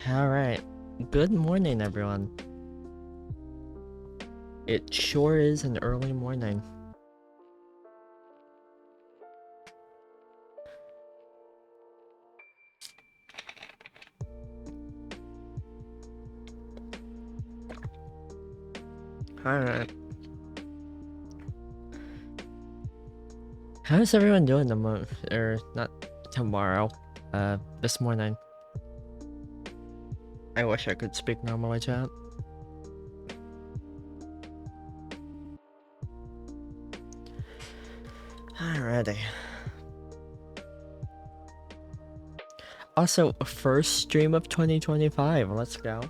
Alright, good morning everyone. It sure is an early morning. Alright. How's everyone doing not tomorrow, this morning? I wish I could speak normally, chat. Alrighty. Also, first stream of 2025, let's go.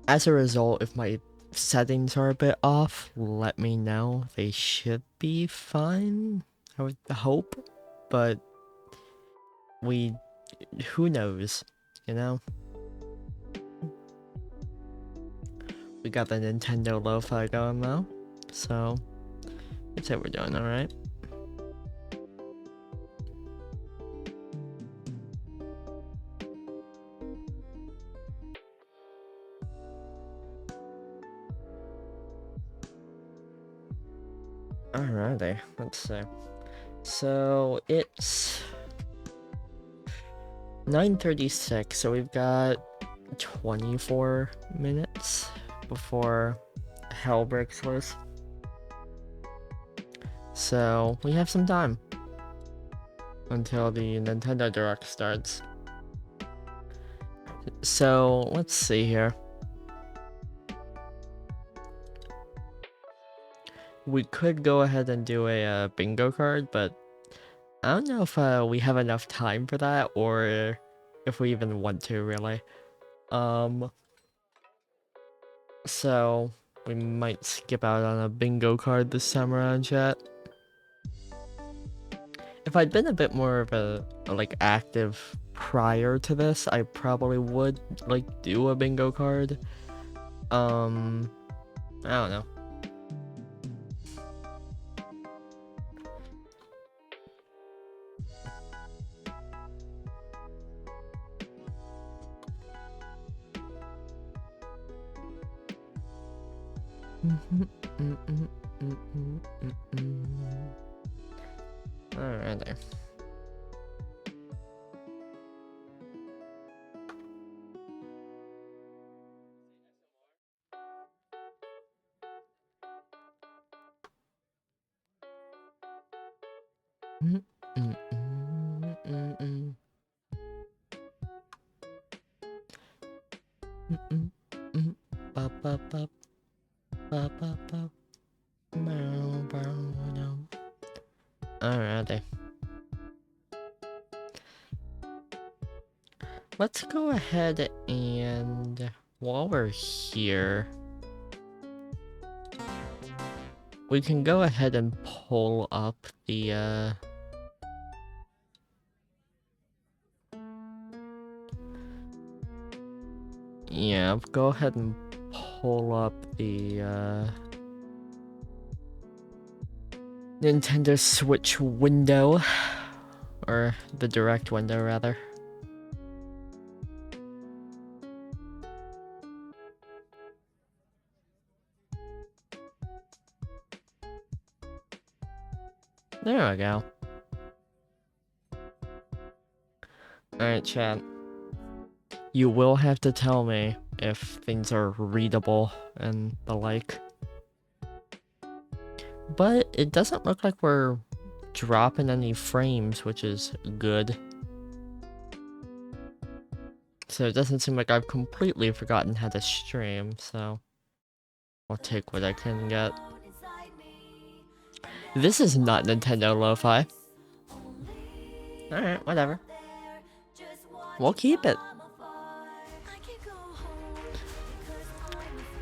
As a result, if my settings are a bit off, let me know. They should be fine, I would hope, but who knows, you know? We got the Nintendo lo-fi going though, so I'd say we're doing alright. Alrighty, let's see. So it's 9:36, so we've got 24 minutes before hell breaks loose. So we have some time until the Nintendo Direct starts. So let's see here. We could go ahead and do a bingo card, but I don't know if we have enough time for that or if we even want to really. Um, so we might skip out on a bingo card this time around, chat. If I'd been a bit more of a like active prior to this, I probably would like do a bingo card. I don't know. Alright there. Alrighty. Let's go ahead and while we're here, we can go ahead and pull up the yeah, go ahead and pull up the Nintendo Switch window, or the Direct window rather. There we go. Alright, chat. You will have to tell me if things are readable and the like. But it doesn't look like we're dropping any frames, which is good. So it doesn't seem like I've completely forgotten how to stream, so I'll take what I can get. This is not Nintendo Lo-Fi. Alright, whatever. We'll keep it.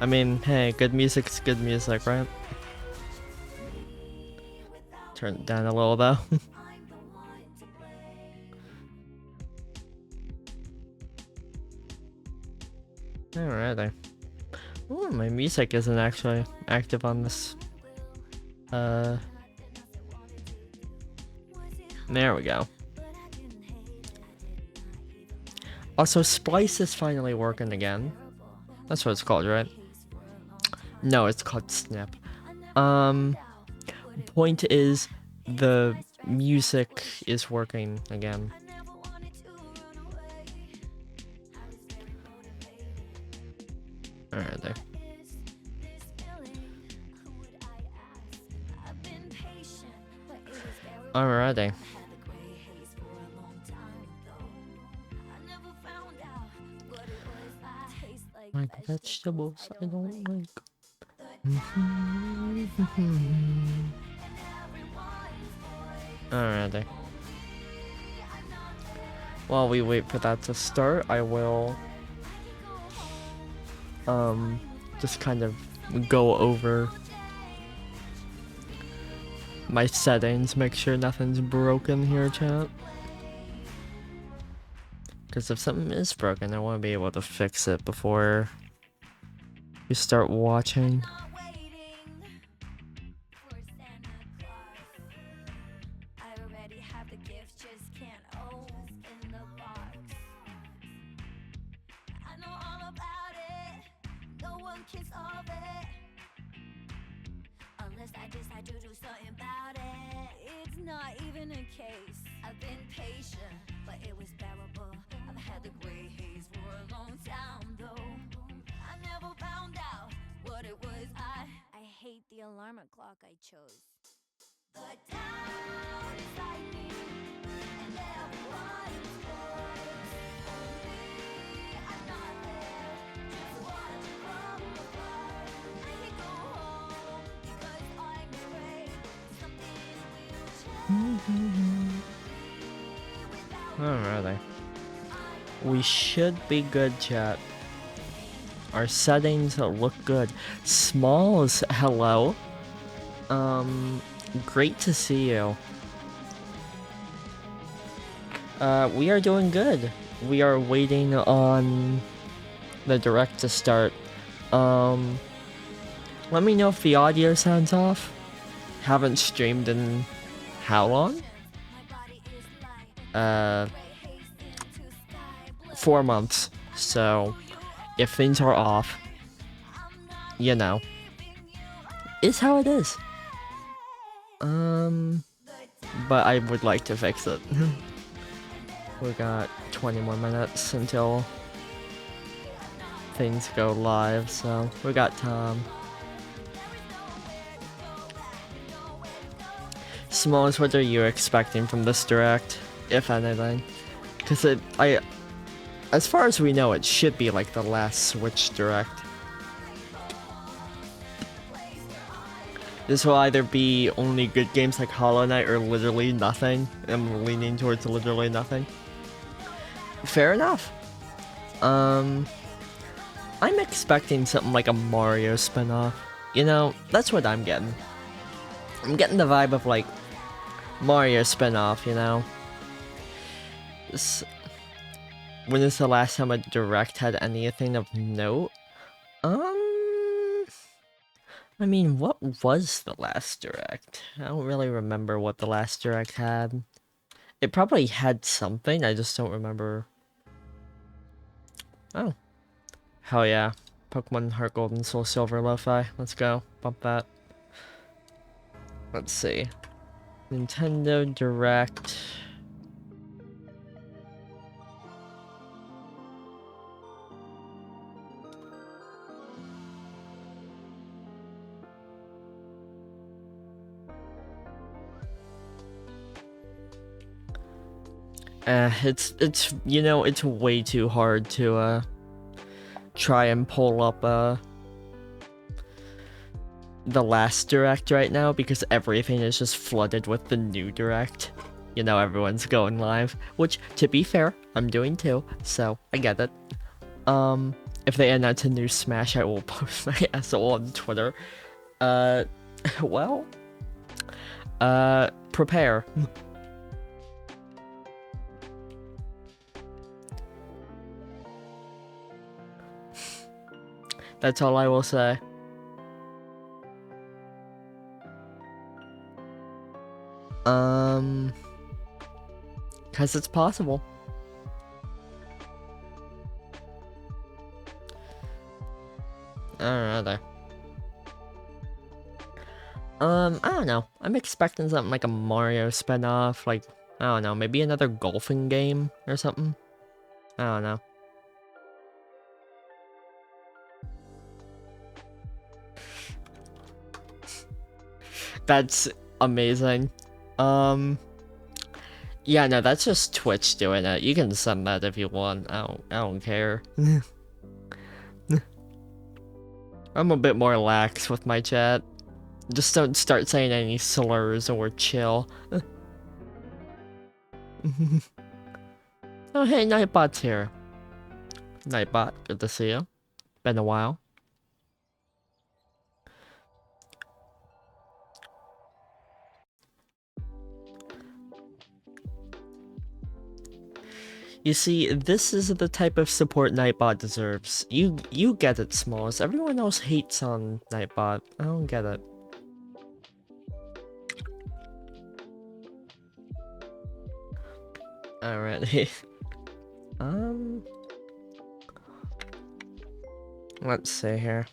I mean, hey, good music's good music, right? Turn it down a little though. Alrighty. Ooh, my music isn't actually active on this. There we go. Also, Splice is finally working again. That's what it's called, right? No, it's called Snap. Point is, the music is working again. Alright there. Alrighty. Like vegetables, I don't like. Alrighty. While we wait for that to start, I will just kind of go over my settings, make sure nothing's broken here, chat. Because if something is broken, I want to be able to fix it before you start watching. The alarm clock I chose. The town is lightning, and everyone's close. Only I'm not there, just watch from afar. I can go home because I'm afraid something will change. Alrighty. We should be good, chat. Our settings look good. Smalls, hello. Great to see you. We are doing good. We are waiting on the direct to start. Let me know if the audio sounds off. Haven't streamed in how long? 4 months. So, if things are off, you know, it's how it is. But I would like to fix it. We got 20 more minutes until things go live, so we got time. Smalls, what are you expecting from this direct, if anything? Because as far as we know, it should be like the last Switch direct. This will either be only good games like Hollow Knight or literally nothing. I'm leaning towards literally nothing. Fair enough. I'm expecting something like a Mario spinoff. You know, that's what I'm getting. I'm getting the vibe of like Mario spinoff, you know? When is the last time a direct had anything of note? I mean, what was the last direct? I don't really remember what the last direct had. It probably had something, I just don't remember. Oh. Hell yeah. Pokemon Heart Gold and Soul Silver Lo-Fi. Let's go. Bump that. Let's see. Nintendo Direct. It's you know, it's way too hard to try and pull up the last direct right now because everything is just flooded with the new direct. You know, everyone's going live, which to be fair, I'm doing too, so I get it. If they announce a new Smash, I will post my SO on Twitter. Well, prepare. That's all I will say. Cause it's possible. Alright. I don't know. I'm expecting something like a Mario spinoff, like, I don't know, maybe another golfing game or something. I don't know. That's amazing. Yeah, no, that's just Twitch doing it. You can send that if you want. I don't care. I'm a bit more lax with my chat. Just don't start saying any slurs or chill. Oh, hey, Nightbot's here. Nightbot, good to see you. Been a while. You see, this is the type of support Nightbot deserves. You get it, Smalls. Everyone else hates on Nightbot. I don't get it. Alright. Let's see here.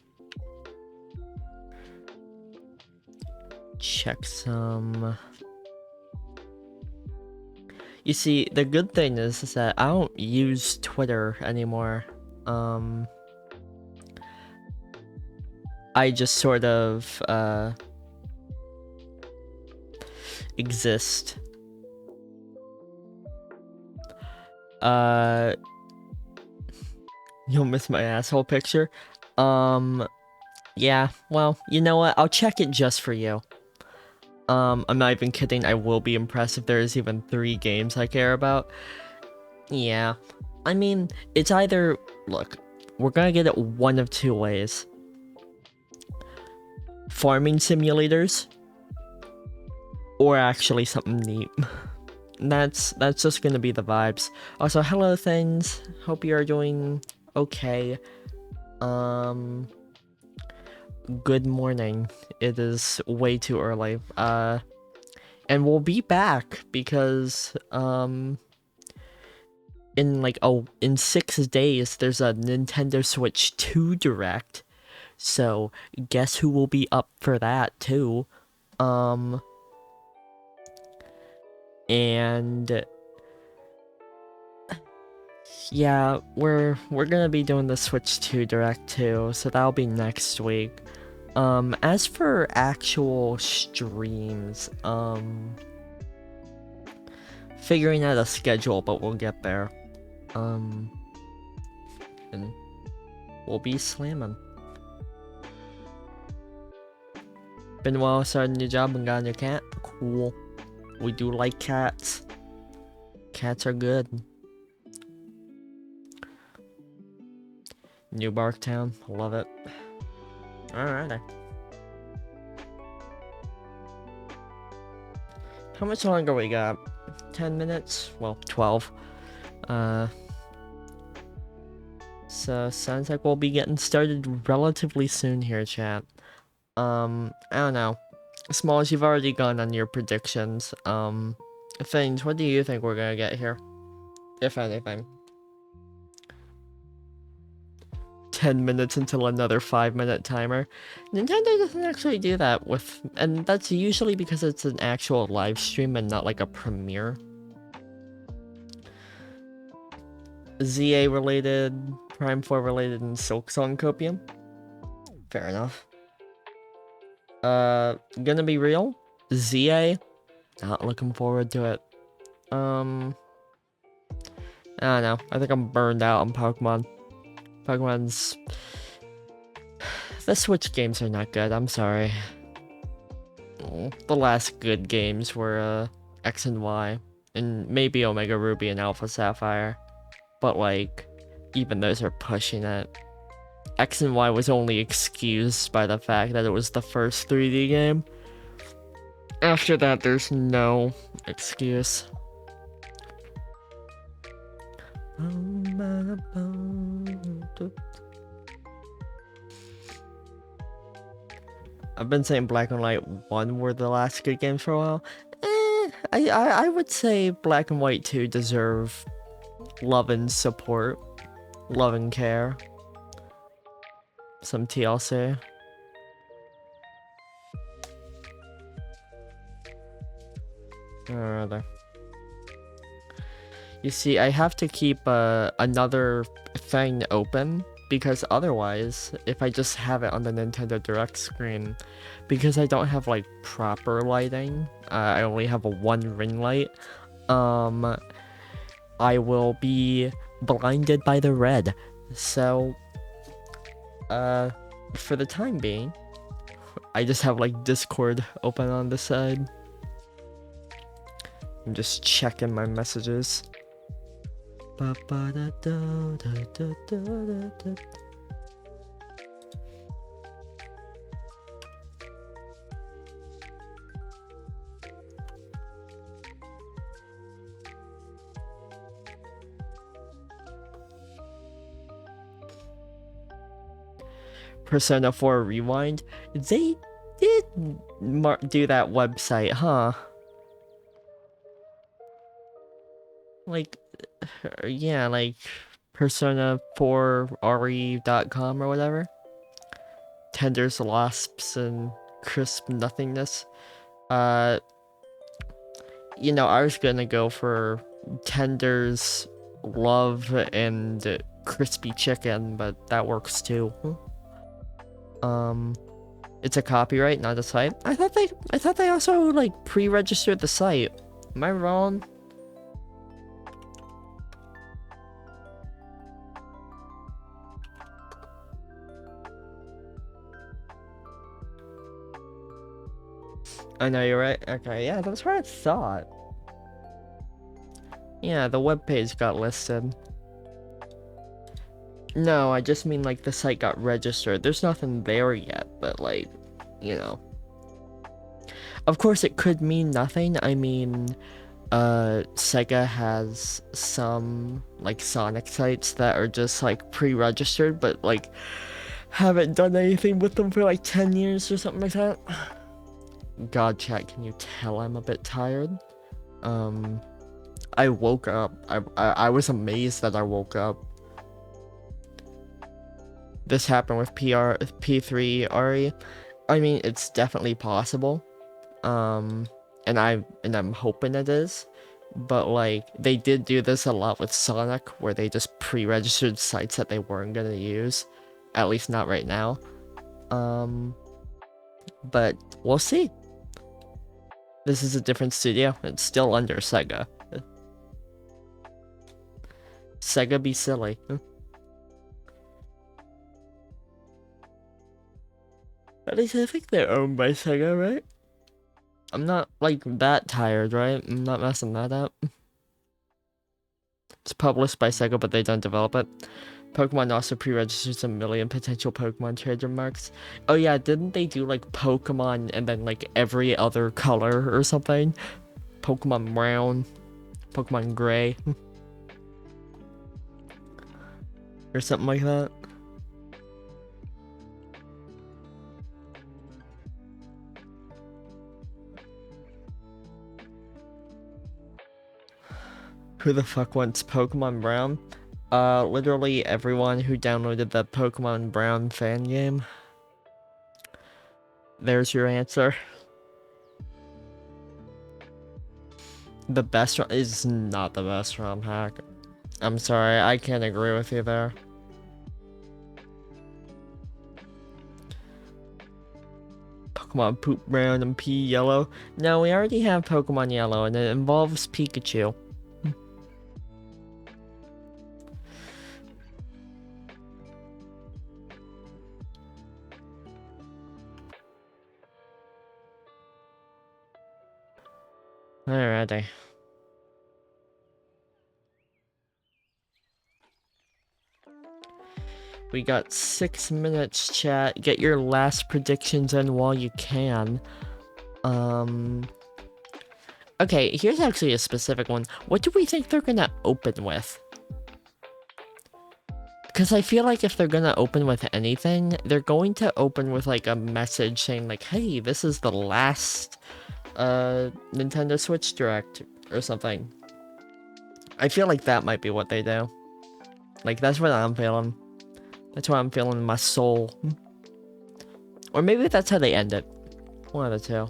Check some... You see, the good thing is that I don't use Twitter anymore. I just sort of, exist. You'll miss my asshole picture? Yeah, well, you know what? I'll check it just for you. I'm not even kidding, I will be impressed if there is even 3 games I care about. Yeah. I mean, it's either... Look, we're gonna get it one of two ways. Farming simulators, or actually something neat. That's just gonna be the vibes. Also, hello things. Hope you are doing okay. Good morning. It is way too early. And we'll be back because in 6 days there's a Nintendo Switch 2 Direct. So guess who will be up for that too? And yeah, we're gonna be doing the Switch 2 Direct too, so that'll be next week. As for actual streams, figuring out a schedule, but we'll get there. And we'll be slamming. Been a while, started a new job and got a new cat. Cool. We do like cats. Cats are good. New Barktown, love it. Alright. How much longer we got? 10 minutes? Well, 12. So sounds like we'll be getting started relatively soon here, chat. I don't know. Smalls, you've already gone on your predictions. Things, what do you think we're gonna get here? If anything. 10 minutes until another 5-minute timer. Nintendo doesn't actually do that with, and that's usually because it's an actual live stream and not like a premiere. ZA related, Prime 4 related, and Silksong Copium. Fair enough. Gonna be real? ZA? Not looking forward to it. I don't know. I think I'm burned out on Pokemon. Pokemon's... The Switch games are not good, I'm sorry. The last good games were, X and Y. And maybe Omega Ruby and Alpha Sapphire. But, like, even those are pushing it. X and Y was only excused by the fact that it was the first 3D game. After that, there's no excuse. I've been saying Black and White 1 were the last good games for a while. I would say Black and White 2 deserve love and support. Love and care. Some TLC. Or rather. You see, I have to keep another thing open because otherwise, if I just have it on the Nintendo Direct screen, because I don't have like proper lighting, I only have a one ring light, I will be blinded by the red. So, for the time being, I just have like Discord open on the side. I'm just checking my messages. Persona 4 Rewind? They did do that website, huh? Like, yeah, like Persona4re.com or whatever. Tenders, Wasps, and Crisp Nothingness. You know, I was gonna go for Tenders, Love, and Crispy Chicken, but that works too. It's a copyright, not a site. I thought they also like pre-registered the site. Am I wrong? I know you're right. Okay, yeah, that's what I thought. Yeah, the webpage got listed. No, I just mean like the site got registered. There's nothing there yet, but like, you know. Of course it could mean nothing. I mean, Sega has some like Sonic sites that are just like pre-registered, but like haven't done anything with them for like 10 years or something like that. God, chat, can you tell I'm a bit tired? I woke up. I was amazed that I woke up. This happened with P3 RE. I mean, it's definitely possible. And I'm hoping it is. But like, they did do this a lot with Sonic, where they just pre-registered sites that they weren't gonna use. At least not right now. But we'll see. This is a different studio. It's still under Sega. Sega be silly. At least I think they're owned by Sega, right? I'm not like that tired, right? I'm not messing that up. It's published by Sega, but they don't develop it. Pokemon also pre-registers a million potential Pokemon trademarks. Oh yeah, didn't they do like Pokemon and then like every other color or something? Pokemon Brown, Pokemon Gray, or something like that. Who the fuck wants Pokemon Brown? Literally everyone who downloaded the Pokemon Brown fan game. There's your answer. The best ROM is not the best ROM hack. I'm sorry, I can't agree with you there. Pokemon Poop Brown and P Yellow. No, we already have Pokemon Yellow and it involves Pikachu. Alrighty. We got 6 minutes, chat. Get your last predictions in while you can. Okay, here's actually a specific one. What do we think they're gonna open with? Because I feel like if they're gonna open with anything, they're going to open with like a message saying like, hey, this is the last Nintendo Switch Direct or something. I feel like that might be what they do. Like, that's what I'm feeling. That's what I'm feeling in my soul. Or maybe that's how they end it. One of the two.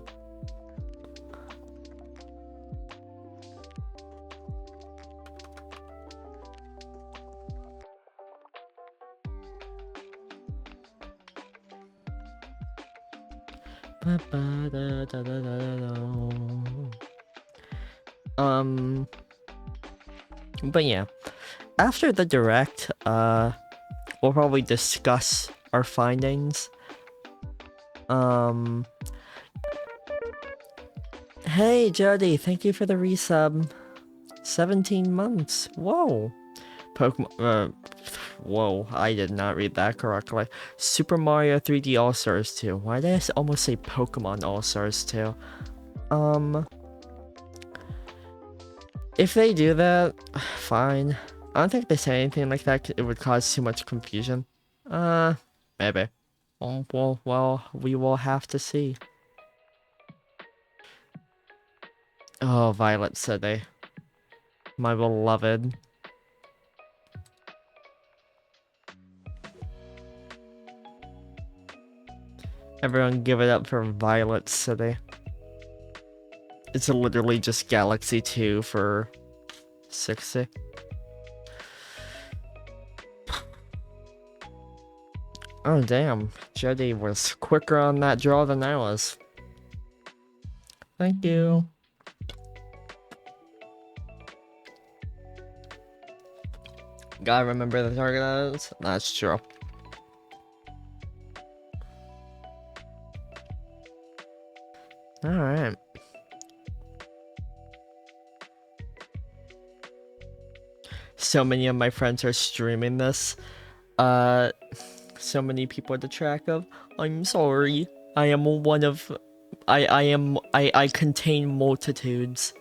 But yeah. After the direct, we'll probably discuss our findings. Hey Jody, thank you for the resub. 17 months. Whoa. Pokemon, whoa, I did not read that correctly. Super Mario 3D All-Stars 2. Why did I almost say Pokemon All-Stars 2? If they do that, fine. I don't think they say anything like that, it would cause too much confusion. Maybe. Well, we will have to see. Oh, Violet City. My beloved. Everyone give it up for Violet City. It's literally just Galaxy 2 for 60. Oh damn, Jody was quicker on that draw than I was. Thank you. Gotta remember the target is. That's true. Alright. so many of my friends are streaming this. So many people to track of. I'm sorry. I am one of... I contain multitudes.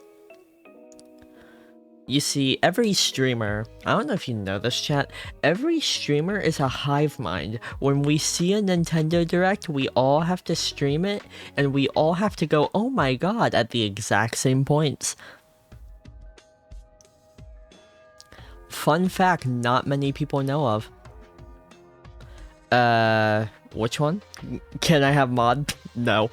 You see, every streamer, I don't know if you know this, chat, every streamer is a hive mind. When we see a Nintendo Direct, we all have to stream it, and we all have to go, oh my god, at the exact same points. Fun fact not many people know of. Which one? Can I have mod? No.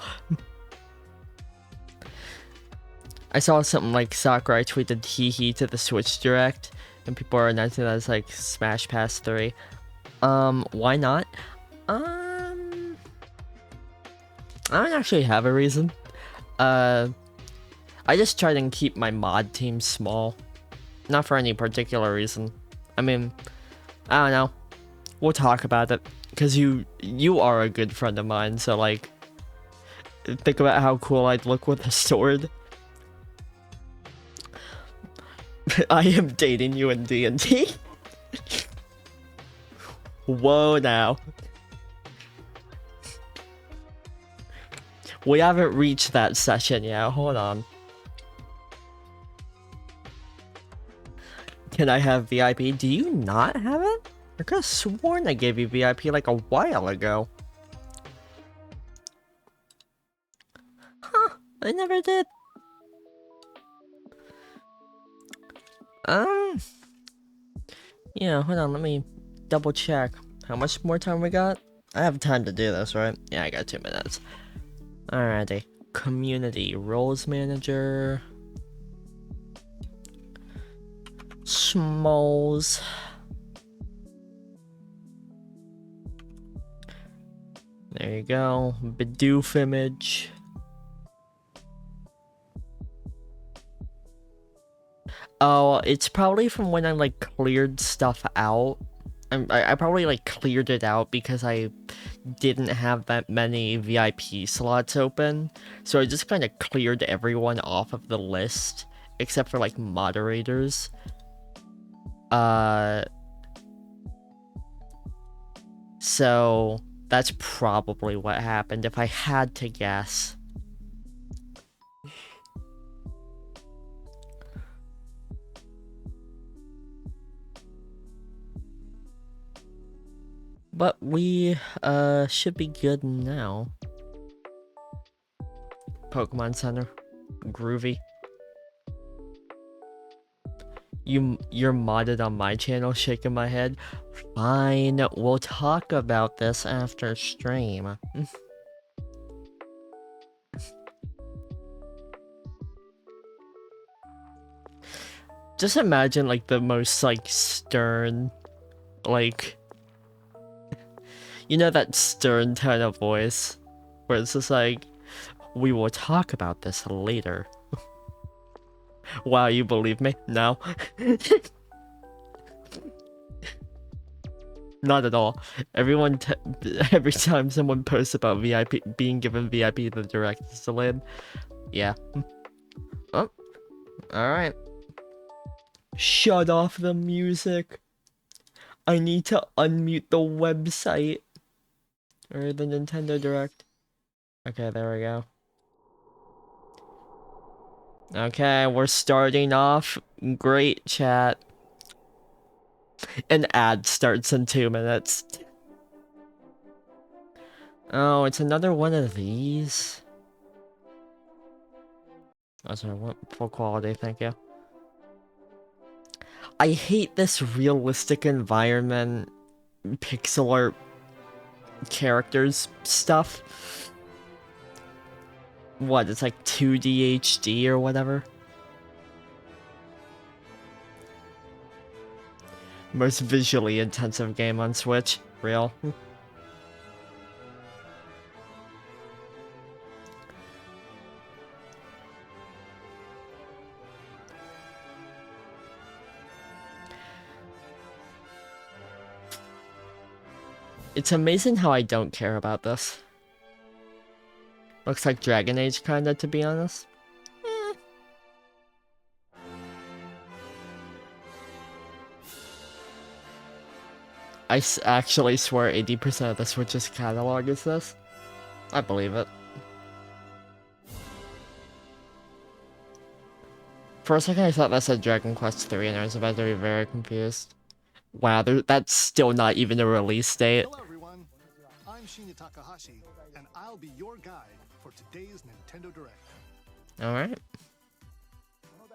I saw something like Sakurai tweeted hee to the Switch Direct, and people are announcing that it's like Smash Pass 3. Why not? I don't actually have a reason. I just try to keep my mod team small. Not for any particular reason. I mean, I don't know. We'll talk about it. Because you are a good friend of mine, so like... Think about how cool I'd look with a sword. I am dating you in D&D. Whoa now. We haven't reached that session yet, hold on. Can I have VIP? Do you not have it? I could have sworn I gave you VIP like a while ago. Huh, I never did. Yeah, hold on, let me double check. How much more time we got? I have time to do this, right? Yeah, I got 2 minutes. Alrighty. Community roles manager. Smalls. There you go. Bidoof image. Oh, it's probably from when I like cleared stuff out. I probably like cleared it out because I didn't have that many VIP slots open. So I just kind of cleared everyone off of the list except for like moderators. So that's probably what happened if I had to guess. But we should be good now. Pokemon Center. Groovy. You're modded on my channel, shaking my head. Fine, we'll talk about this after stream. Just imagine like the most like stern, like, you know, that stern tone of voice where it's just like, we will talk about this later. Wow, you believe me? No. Not at all. Every time someone posts about VIP being given VIP, the direct is delayed. Yeah. Oh, alright. Shut off the music. I need to unmute the website. Or the Nintendo Direct. Okay, there we go. Okay, we're starting off. Great, chat. An ad starts in 2 minutes. Oh, it's another one of these. Oh, sorry, what? Full quality, thank you. I hate this realistic environment, pixel art characters stuff. What, it's like 2D HD or whatever? Most visually intensive game on Switch. Real. It's amazing how I don't care about this. Looks like Dragon Age kinda, to be honest. actually swear 80% of the Switch's catalog is this. I believe it. For a second, I thought that said Dragon Quest 3, and I was about to be very confused. Wow, that's still not even a release date. Hello everyone, I'm Shinya Takahashi, and I'll be your guide for today's Nintendo Direct. Alright.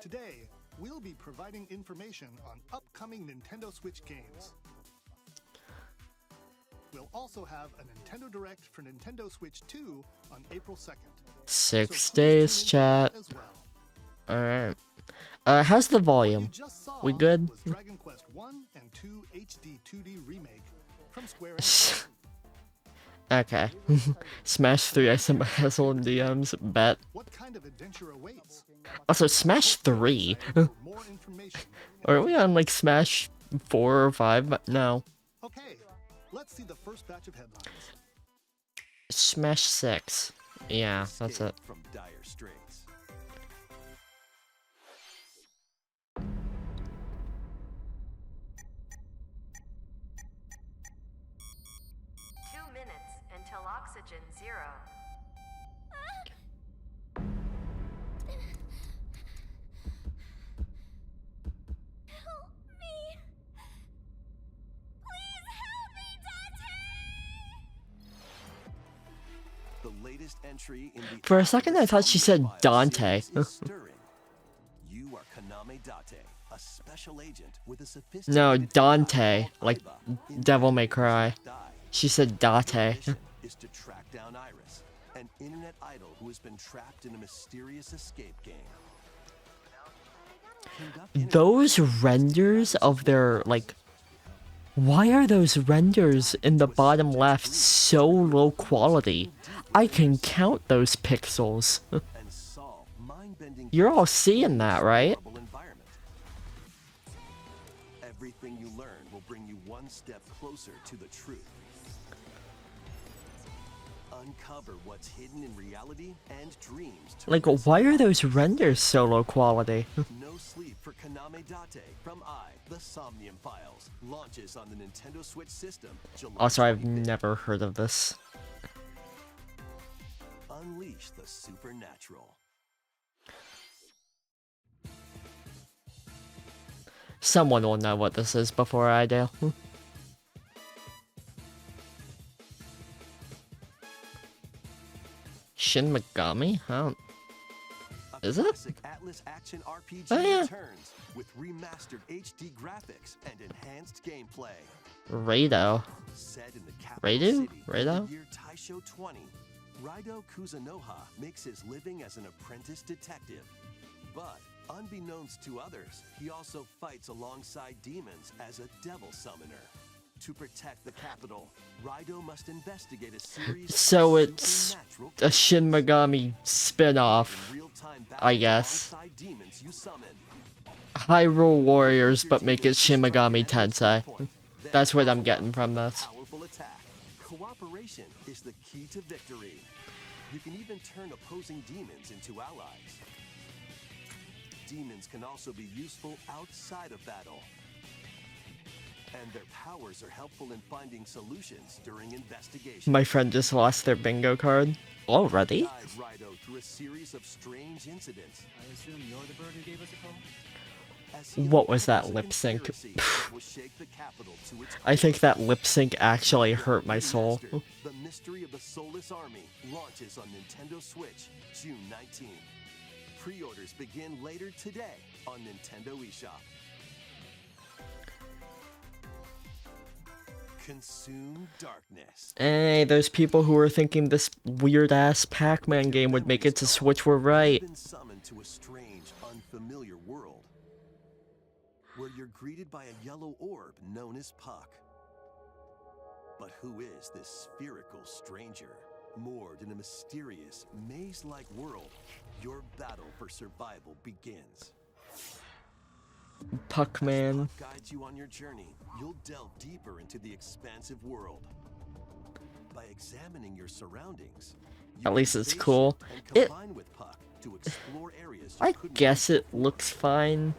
Today, we'll be providing information on upcoming Nintendo Switch games. We'll also have a Nintendo Direct for Nintendo Switch 2 on April 2nd. 6 So please days, tune in chat. as well. Alright. How's the What you volume? just saw We good? was Dragon Quest 1 and 2 HD 2D remake from Square Enix. Okay. Smash 3 SMS on DMs, bet. What kind of adventure awaits? Also, Smash 3? For more information, Are we on like Smash 4 or 5? No. okay, let's see the first batch of headlines. Smash 6. Yeah, that's it. From dire straits. 2 minutes until oxygen 0. Help me! Please help me, Dante! The latest entry in the For a second, I thought she said File Dante. series is stirring. You are Kaname Date, a special agent with a sophisticated No, Dante, called like Aiba, Devil May Cry. Die. She said Date. Your mission is to track down Iris, an internet idol who has been trapped in a mysterious escape game. Conduct Those renders of their, like... Why are those renders in the bottom left so low quality? I can count those pixels. and solve mind-bending You're all puzzles seeing in that, this right? horrible environment. Everything you learn will bring you one step closer to the truth. Uncover what's hidden in reality and dreams. To Like, risk why are those renders so low quality? No Sleep for Kaname Date from The Somnium Files launches on the Nintendo Switch system July Also, I've 25th. never heard of this. Unleash the supernatural. Someone will know what this is before I do. Shin Megami? How? A Is it? classic Atlas action RPG Oh, yeah. returns with remastered HD graphics and enhanced gameplay. Rado. Set in the capital Raido? city in Raido? the year Taisho 20, Raido Kuzunoha makes his living as an apprentice detective. But unbeknownst to others, he also fights alongside demons as a devil summoner. To protect the capital, Raido must investigate a series So of it's supernatural a Shin Megami spin-off, in real-time I battle guess. alongside demons you summon. Hyrule Warriors, but make it Shin Megami Tensei. That's what I'm getting from this. Powerful attack. Cooperation is the key to victory. You can even turn opposing demons into allies. Demons can also be useful outside of battle. And their powers are helpful in finding solutions during investigation. My friend just lost their bingo card. Already? Guide Raido through a series of strange incidents. I assume you're the bird who gave us a call? As he What was that uncovers a lip sync? conspiracy that will shake the capital to its I think that lip sync actually hurt my soul. Remastered, The Mystery of the Soulless Army launches on Nintendo Switch June 19th. Pre-orders begin later today on Nintendo eShop. Consume Darkness. Hey, those people who were thinking this weird-ass Pac-Man game would make it to Switch were right. You've been summoned to a strange, unfamiliar world, where you're greeted by a yellow orb known as Puck. But who is this spherical stranger? Moored in a mysterious, maze-like world, your battle for survival begins. Puck-Man. Puck guides you on your journey. You'll delve deeper into the expansive world. By examining your surroundings, you At least can it's face cool. and It- combine with Puck to explore areas you I couldn't guess it looks fine.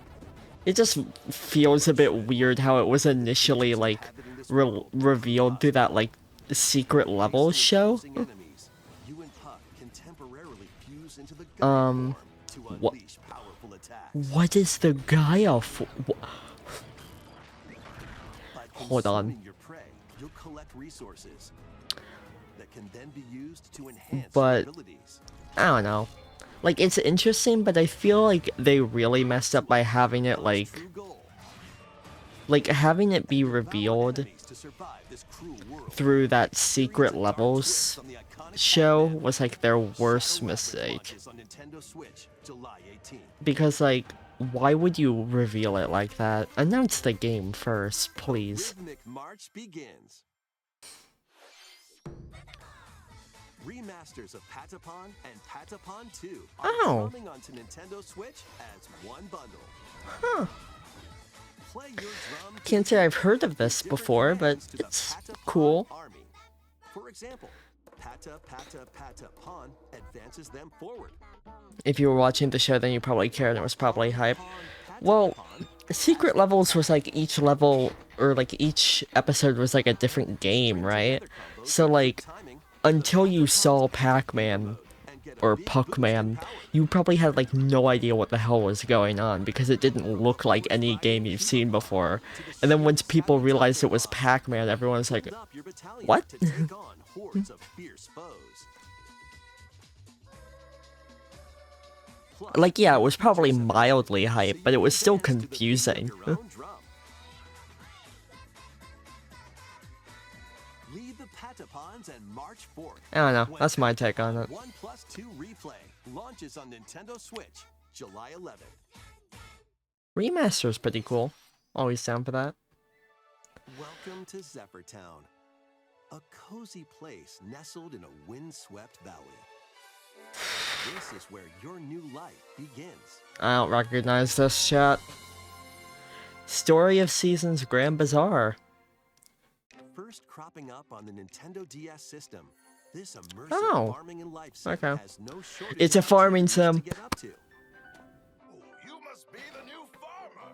It just feels a bit weird how it was initially, like, revealed through that like secret levels show. Enemies, you and Puck can temporarily fuse into the Um, to what- unleash powerful attacks. What is the Gaia for? By Hold on. consuming your prey, you'll collect resources that can then be used to enhance But- your abilities. I don't know. Like, it's interesting, but I feel like they really messed up by having it like True goal. having it be Devour revealed enemies to survive this cruel world. through that secret Experience a dark levels twist on the iconic show Pac-Man. was like their worst Shadow Weapon mistake. launches on Nintendo Switch, July 18th. Because like, why would you reveal it like that? Announce the game first, please. Rhythmic March begins. Remasters of Patapon and Patapon 2 are Oh. coming onto Nintendo Switch as one bundle. Huh. Play your drum Can't say I've heard of this different before, but commands to the it's Patapon cool. Army. For example, Pata Pata Patapon advances them forward. If you were watching the show, then you probably cared and it was probably hype. Patapon, Well, Patapon, secret levels was like each level, or like each episode was like a different game, right? together combos So with like, timing, until you saw Pac-Man and get a or big boost in Puck-Man, power. you probably had like no idea what the hell was going on because it didn't look like any game you've seen before. And then once people realized it was Pac-Man, everyone was like, Build up your battalion what? to take on hordes of fierce foes. Plus, like, yeah, it was probably features a mildly hype, but it was still dance to the beat of confusing. your own drum. Lead the Patapons and march forth. I don't know, When that's my take on it. 1+2 Replay launches on Nintendo Switch, July 11th. Remaster's pretty cool. Always down for that. Welcome to Zephyr Town, a cozy place nestled in a windswept valley. This is where your new life begins. I don't recognize this chat. Story of Seasons Grand Bazaar. First cropping up on the Nintendo DS system, this immersive Oh, farming and life sim okay. has no shortage It's a of farming activities to sim. get up to. You must be the new farmer.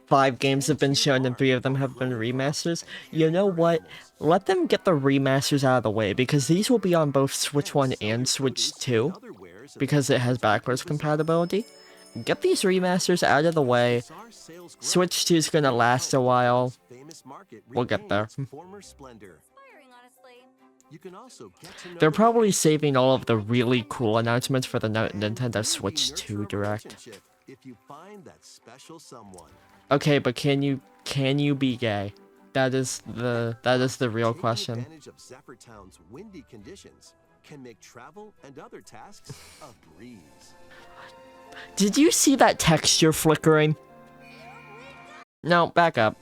5 games have been shown and 3 of them have been remasters. You know what? Let them get the remasters out of the way because these will be on both Switch 1 and Switch 2 Other wares of because it has backwards compatibility. Get these remasters out of the way. bizarre sales growth. Switch 2 is gonna last a while. Famous market We'll get there. regains former splendor. Inspiring, honestly. You can also get to know They're the probably saving all of the really cool announcements for the Nintendo Switch 2 Direct. relationship if you find that special someone. Okay, but can you be gay? That is the real Taking question. advantage of Zephyr Town's windy conditions can make travel and other tasks a breeze. Did you see that texture flickering? No, back up.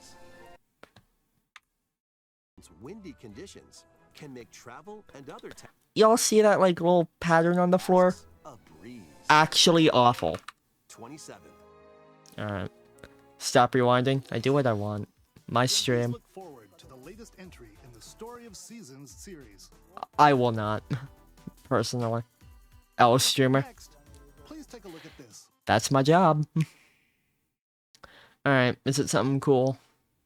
Windy conditions can make travel and other tasks Y'all see that like little pattern on the floor? a breeze. Actually awful. 27th. Alright. Stop rewinding. I do what I want. My Please stream. look forward to the latest entry in the Story of Seasons series. I will not. Personally. L streamer. Next, please take a look at this. That's my job. Alright, is it something cool?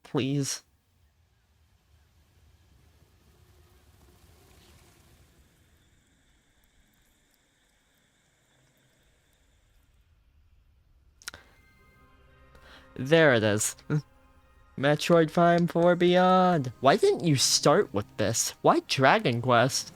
Please. There it is. Metroid Prime 4 Beyond. Why didn't you start with this? Why Dragon Quest?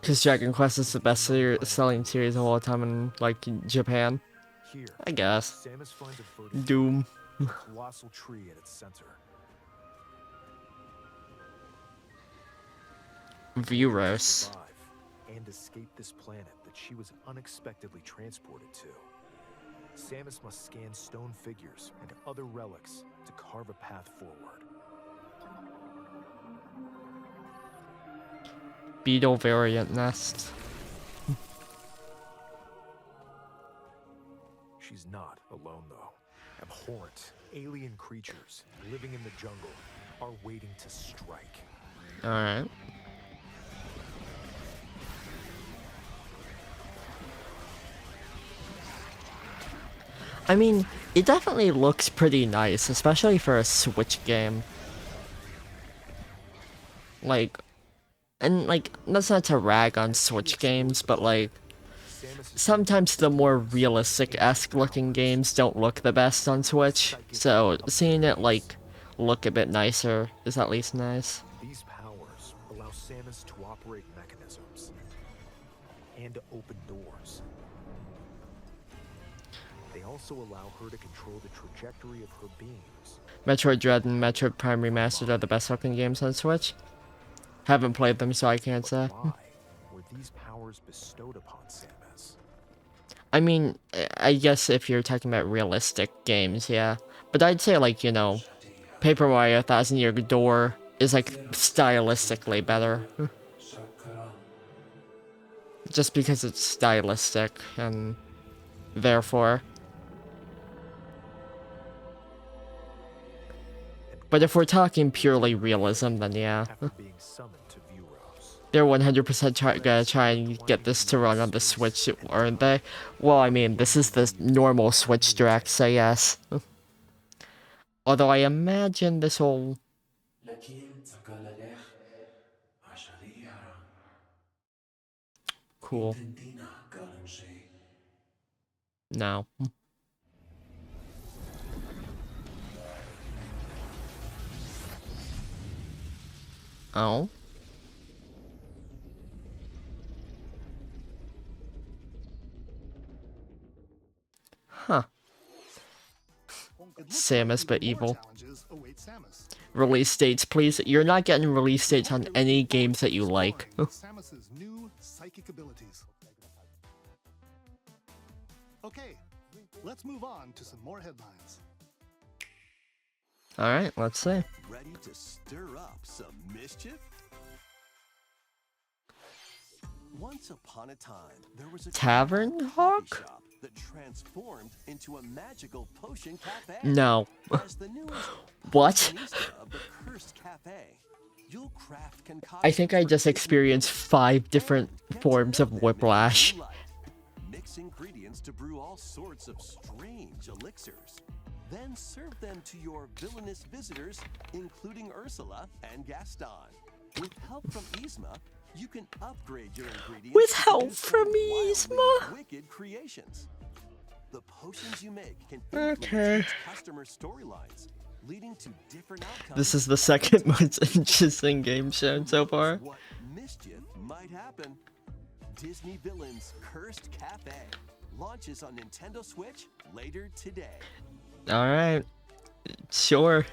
Because Dragon Quest is the best selling series of all time in, like, Japan. Here, I guess. Samus finds a verdant Doom. with a colossal tree at its center. Vuros. Survive and escape this planet that she was unexpectedly transported to. Samus must scan stone figures and other relics to carve a path forward. Beetle variant nest. She's not alone, though. Abhorrent, alien creatures living in the jungle are waiting to strike. Alright. I mean, it definitely looks pretty nice, especially for a Switch game. Like, and like, that's not to rag on Switch games, but like, sometimes the more realistic-esque looking games don't look the best on Switch, so seeing it like look a bit nicer is at least nice. These powers allow Samus to operate mechanisms and to open doors. They also allow her to control the trajectory of her beams. Metroid Dread and Metroid Prime Remastered are the best looking games on Switch. Haven't played them, so I can't say. Why were these powers bestowed upon Samus? I mean, I guess if you're talking about realistic games, yeah. But I'd say, like, you know, Paper Mario Thousand Year Door is, like, stylistically better. Just because it's stylistic, and therefore. But if we're talking purely realism, then yeah. After being summoned to Vuros, They're 100% gonna try and get this to run on the Switch, aren't they? Well, I mean, this is the normal Switch Direct, so yes. Although I imagine this will... Cool. No. Oh? Huh. It looks Samus, like but even more evil. challenges await Samus. Release dates, please. You're not getting release dates on any games that you like. Exploring Samus's new psychic abilities. Okay, let's move on to some more headlines. Alright, let's see. Ready to stir up some mischief? Once upon a time, there was a Tavern coffee Hawk? shop that transformed into a magical potion cafe. No. As the newest What? Potionista of the Cursed Cafe, you'll craft I concoctions think I for just Disney experienced 5 different and get to forms know of them in whiplash. real life. Mix ingredients to brew all sorts of strange elixirs. Then serve them to your villainous visitors, including Ursula and Gaston. With help from Yzma, you can upgrade your ingredients. With to help produce from wildly Yzma? Wicked creations. The potions you make can Okay. influence each customer's storylines, leading to different outcomes. This is the second most interesting game shown so far. What mischief might happen? Disney Villains Cursed Cafe launches on Nintendo Switch later today. Alright. Sure.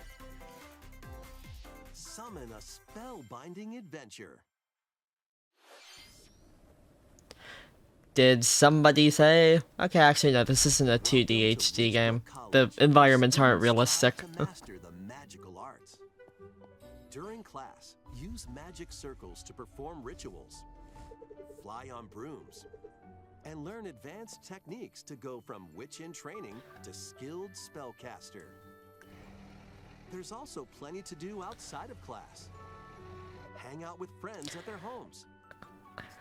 Summon a spellbinding adventure. Did somebody say? Okay, actually no, this isn't a 2D HD game. The environments aren't realistic. To master the magical arts. During class, use magic circles to perform rituals, fly on brooms, and learn advanced techniques to go from witch in training to skilled spellcaster. There's also plenty to do outside of class. Hang out with friends at their homes.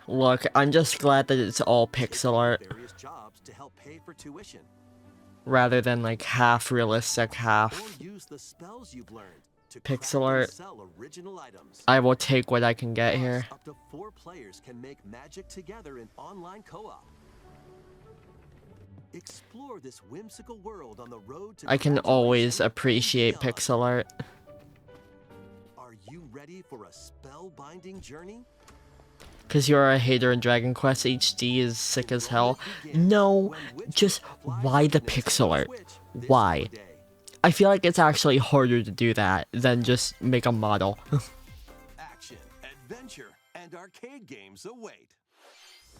Look, I'm just glad that it's all pixel art, Various jobs to help pay for tuition. rather than like half realistic, Or half use the spells you've learned to Pixel craft and art. sell original items. I will take what I can get Plus, here. Up to 4 players can make magic together in online co-op. Explore this whimsical world on the road to I can always graduation and appreciate beyond. pixel art. Are you ready for a spellbinding journey? Cause you're a hater and Dragon Quest HD is sick as hell. No, just why the pixel art? Why? I feel like it's actually harder to do that than just make a model. Action, adventure, and arcade games await.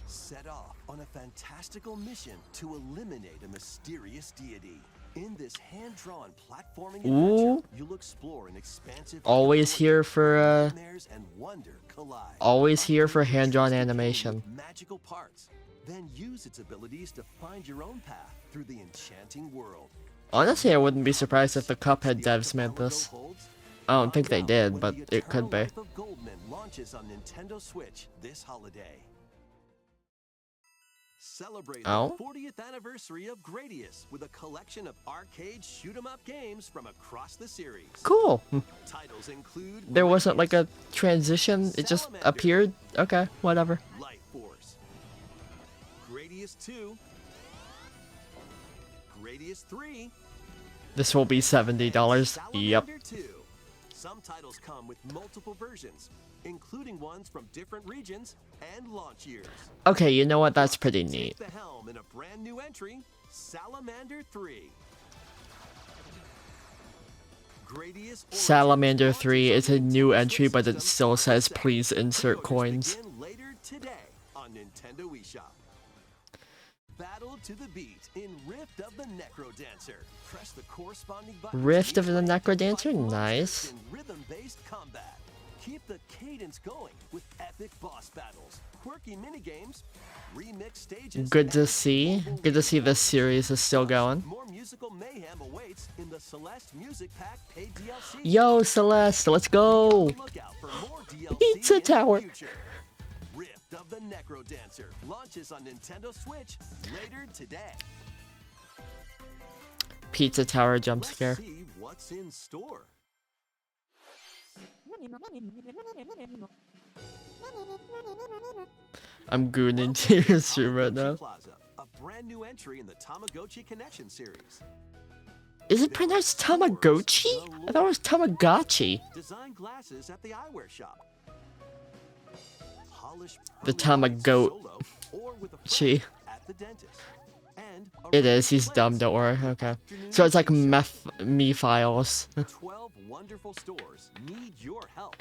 Set off on a fantastical mission to eliminate a mysterious deity. In this hand-drawn platforming Ooh. adventure, you'll explore an expansive Always here for nightmares and wonder collide. always here for Upgrade your hand-drawn trusted game animation. with magical parts. Then use its abilities to find your own path through the enchanting world. Honestly, I wouldn't be surprised if the Cuphead See what devs the made power this. holds? I don't think they did, but When the it could Eternal be. Life of Goldman launches on Nintendo Switch this holiday. Celebrate Oh? the 40th anniversary of Gradius with a collection of arcade shoot-'em-up games from across the series. Cool. Titles include There wasn't like Gradius, a transition. It just Salamander, appeared. Okay, whatever. Light Force, Gradius 2, Gradius 3, This will be $70. Yep. Salamander 2. Some titles come with multiple versions, including ones from different regions and launch years. Okay, you know what? That's pretty neat. Take the helm in a brand new entry, Salamander 3. Gradius Salamander Origins 3 launches is a on new Nintendo entry, but it System still says Sunset. please insert Pre-orders coins. begin later today on Nintendo eShop. Battle to the beat in Rift of the Necrodancer. Press the corresponding button. Rift of the to Necrodancer? fight monsters Nice. in rhythm-based combat. Keep the cadence going with epic boss battles, quirky minigames, remix stages. Good to and see. global Good to see replays. this series is still going. More musical mayhem awaits in the Celeste Music Pack paid DLC. Yo, Celeste, let's go. Look out for more DLC Pizza in the Tower. future. Rift of the Necrodancer launches on Nintendo Switch later today. Pizza Tower jump Let's scare. see what's in store. I'm gooning to your stream right Tamagotchi now. Plaza, a brand new entry in the Tamagotchi Connection series. Is it pronounced Tamagotchi? I thought it was Tamagotchi. Design glasses at the eyewear shop. Polish The pearl whites Tamago- solo or with a Chi. friend at the dentist. And a It range is. He's of dumb. plays Don't worry. at the Okay. afternoon So it's like tea shop. me files. 12 wonderful stores need your help.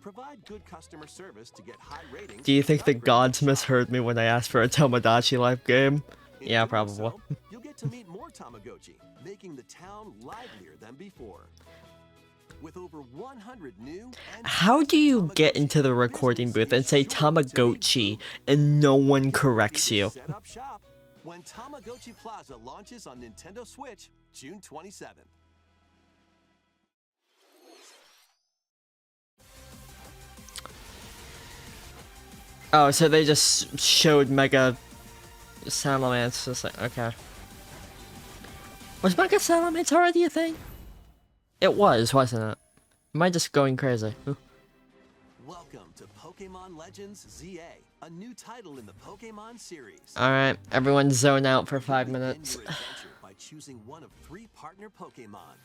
Provide good customer service to get high ratings. Do you think the and upgrade gods your shop. misheard me when I asked for a Tomodachi Life game? In Yeah, doing probably. so, you'll get to meet more Tamagotchi, making the town livelier than before. With over 100 new and How do you get Tamagotchi into the recording booth and say business is sure to be Tamagotchi booming. and no one corrects you? Set up shop when Tamagotchi Plaza launches on Nintendo Switch June 27th. Oh, so they just showed Mega Salamence. Just like, okay. Was Mega Salamence already a thing? It was, wasn't it? Am I just going crazy? Welcome to Pokemon Legends ZA, a new title in the Pokemon series. Alright, everyone zone out for 5 Begin minutes. your adventure by choosing one of 3 partner Pokemon.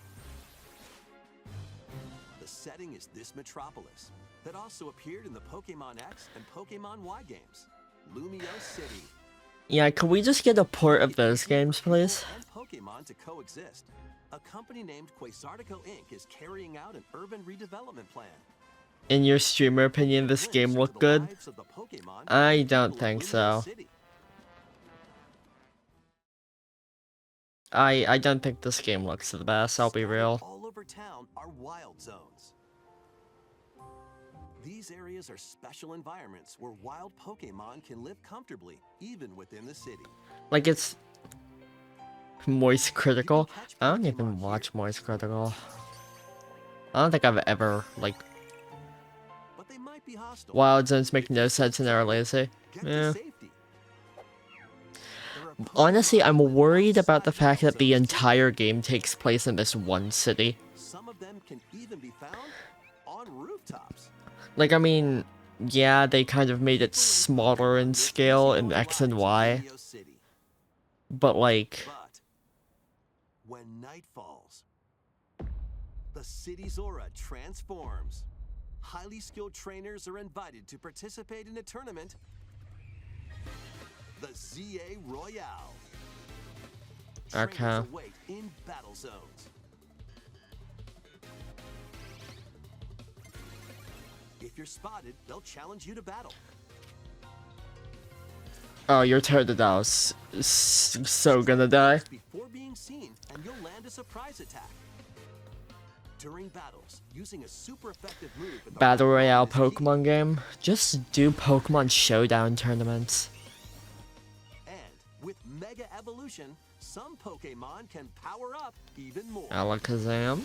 The setting is this metropolis that also appeared in the Pokemon X and Pokemon Y games, Lumio City. Yeah, could we just get a port of those games, please? And Pokemon to coexist. A company named Quasartico Inc. is carrying out an urban redevelopment plan. In your streamer opinion, this game Glimpse look into the good? lives of the Pokemon I and don't people of think Lumio so. City. I don't think this game looks the best, I'll be Scattered real. All over town are wild zones. These areas are special environments where wild Pokemon can live comfortably, even within the city. Like it's Moist Critical. I don't even watch Moist Critical. I don't think I've ever like But they might be hostile. Wild Zones make no sense and are lazy. Get to Yeah. safety. There are Honestly, I'm Pokemon worried about the outside fact that the wild zones. entire game takes place in this one city. Some of them can even be found on rooftops. Like, I mean, yeah, they kind of made it smaller in scale in X and Y, Lumio City. but like, But when night falls, the city's aura transforms. Highly skilled trainers are invited to participate in a tournament, the ZA Royale. Okay. Trainers await in battle zones. If you're spotted, they'll challenge you to battle. oh, your Totodile is so gonna die. Before being seen, and you'll land a surprise attack. During battles, using a super effective move with the Battle right Royale button is key. Pokemon game. Just do Pokemon Showdown tournaments. And With Mega Evolution, some Pokemon can power up even more. Alakazam.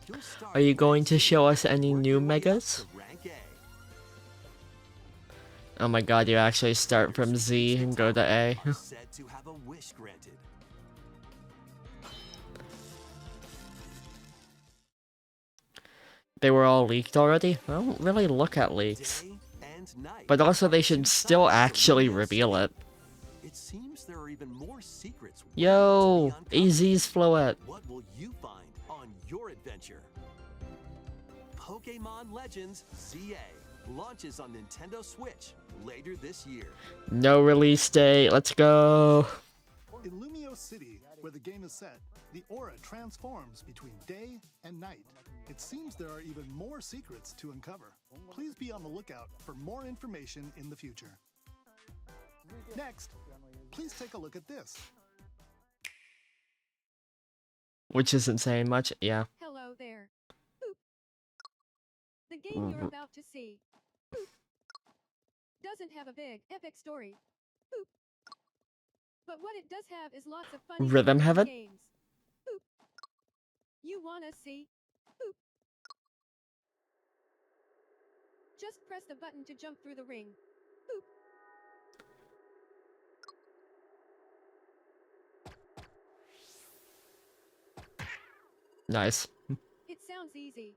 You'll start Are you going to rank show Z us any and work new your way up megas? to rank A. Oh my god, you actually start from Z and go to A. Are said to have a wish granted. They were all leaked already? I don't really look at leaks. Day and night. But also they should still actually reveal it. It seems there are even more secrets. Yo, waiting to be uncovered. AZ's Floette. What will you find on your adventure? Pokemon Legends ZA launches on Nintendo Switch later this year. No release date, let's go. In Lumio City, where the game is set, the aura transforms between day and night. It seems there are even more secrets to uncover. Please be on the lookout for more information in the future. Next, please take a look at this. Which isn't saying much, yeah. Hello there. Boop. The game you're about to see boop, doesn't have a big, epic story. Boop. But what it does have is lots of funny Rhythm Heaven? games. Boop. You wanna see? Boop. Just press the button to jump through the ring. Boop. Nice. It sounds easy.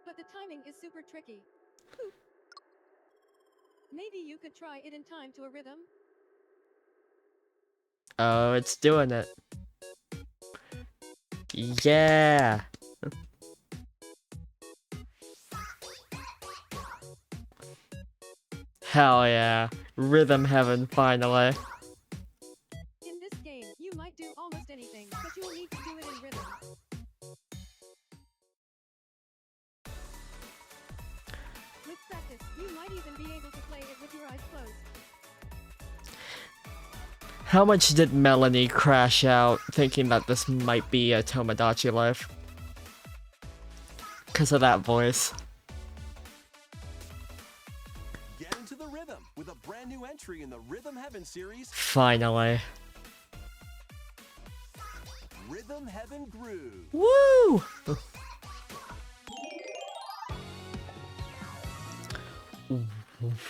But the timing is super tricky. Boop. Maybe you could try it in time to a rhythm? Oh, it's doing it. Yeah. Hell yeah. Rhythm Heaven, finally. In this game, you might do almost anything, but you will need to do it in rhythm. With practice, you might even be able to play it with your eyes closed. How much did Melanie crash out thinking that this might be a Tomodachi Life? Because of that voice. Get into the rhythm with a brand new entry in the Rhythm Heaven series, Finally. Rhythm Heaven Groove. Woo!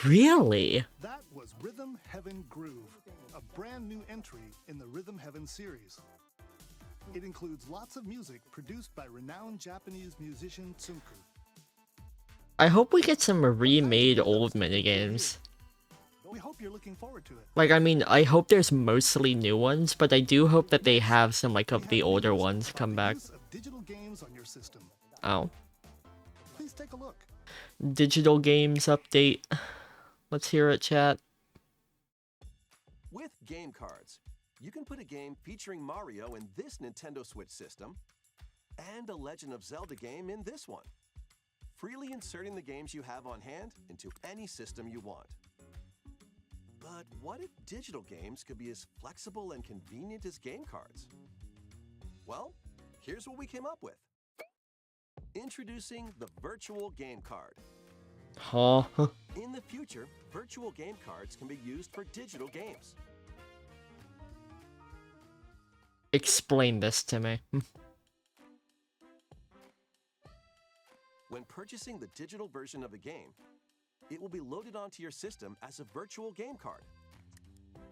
Really? That was Rhythm Heaven Groove, a brand new entry in the Rhythm Heaven series. It includes lots of music produced by renowned Japanese musician Tsunku. I hope we get some remade old minigames. We hope you're looking forward to it. Like, I mean, I hope there's mostly new ones, but I do hope that they have some, like, of We the have older videos ones about come the back. use of digital games on your system. Oh. Please take a look. Digital games update. Let's hear it, chat. With game cards, you can put a game featuring Mario in this Nintendo Switch system and a Legend of Zelda game in this one, freely inserting the games you have on hand into any system you want. But what if digital games could be as flexible and convenient as game cards? Well, here's what we came up with. Introducing the Virtual Game Card. Huh? In the future, virtual game cards can be used for digital games. Explain this to me. When purchasing the digital version of a game, it will be loaded onto your system as a virtual game card,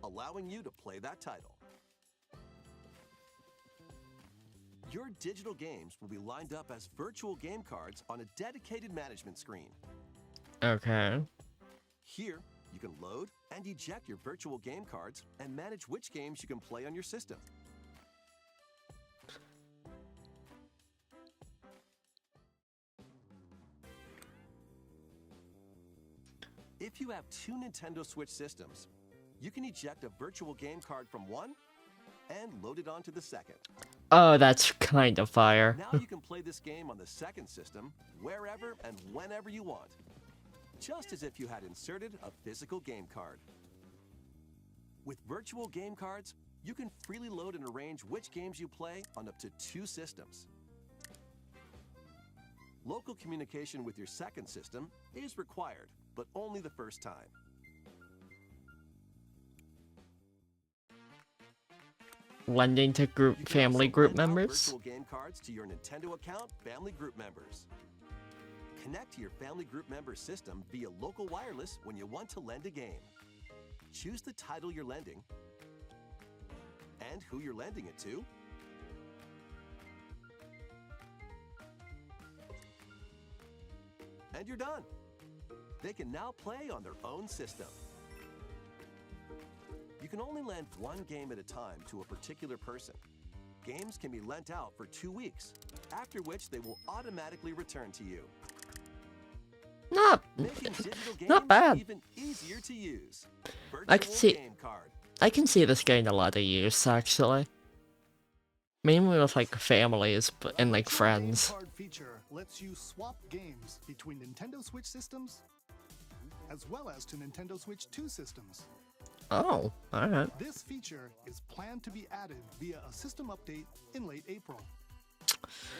allowing you to play that title. Your digital games will be lined up as virtual game cards on a dedicated management screen. Okay. Here, you can load and eject your virtual game cards and manage which games you can play on your system. If you have two Nintendo Switch systems, you can eject a virtual game card from one and load it onto the second. Oh, that's kind of fire. Now you can play this game on the second system wherever and whenever you want, just as if you had inserted a physical game card. With virtual game cards, you can freely load and arrange which games you play on up to two systems. Local communication with your second system is required, but only the first time. Lending to You can family also group lend out members. virtual game cards to your Nintendo account family group members. Connect to your family group member system via local wireless when you want to lend a game. Choose the title you're lending and who you're lending it to. And you're done. They can now play on their own system. You can only lend one game at a time to a particular person. Games can be lent out for 2 weeks, after which they will automatically return to you. Making digital games Not bad. even easier to use. I can Virtual see- game card. I can see this getting a lot of use, actually. Mainly with, like, families and, like, Virtual friends. Game card feature lets you swap games between Nintendo Switch systems as well as to Nintendo Switch 2 systems. Oh, alright. This feature is planned to be added via a system update in late April.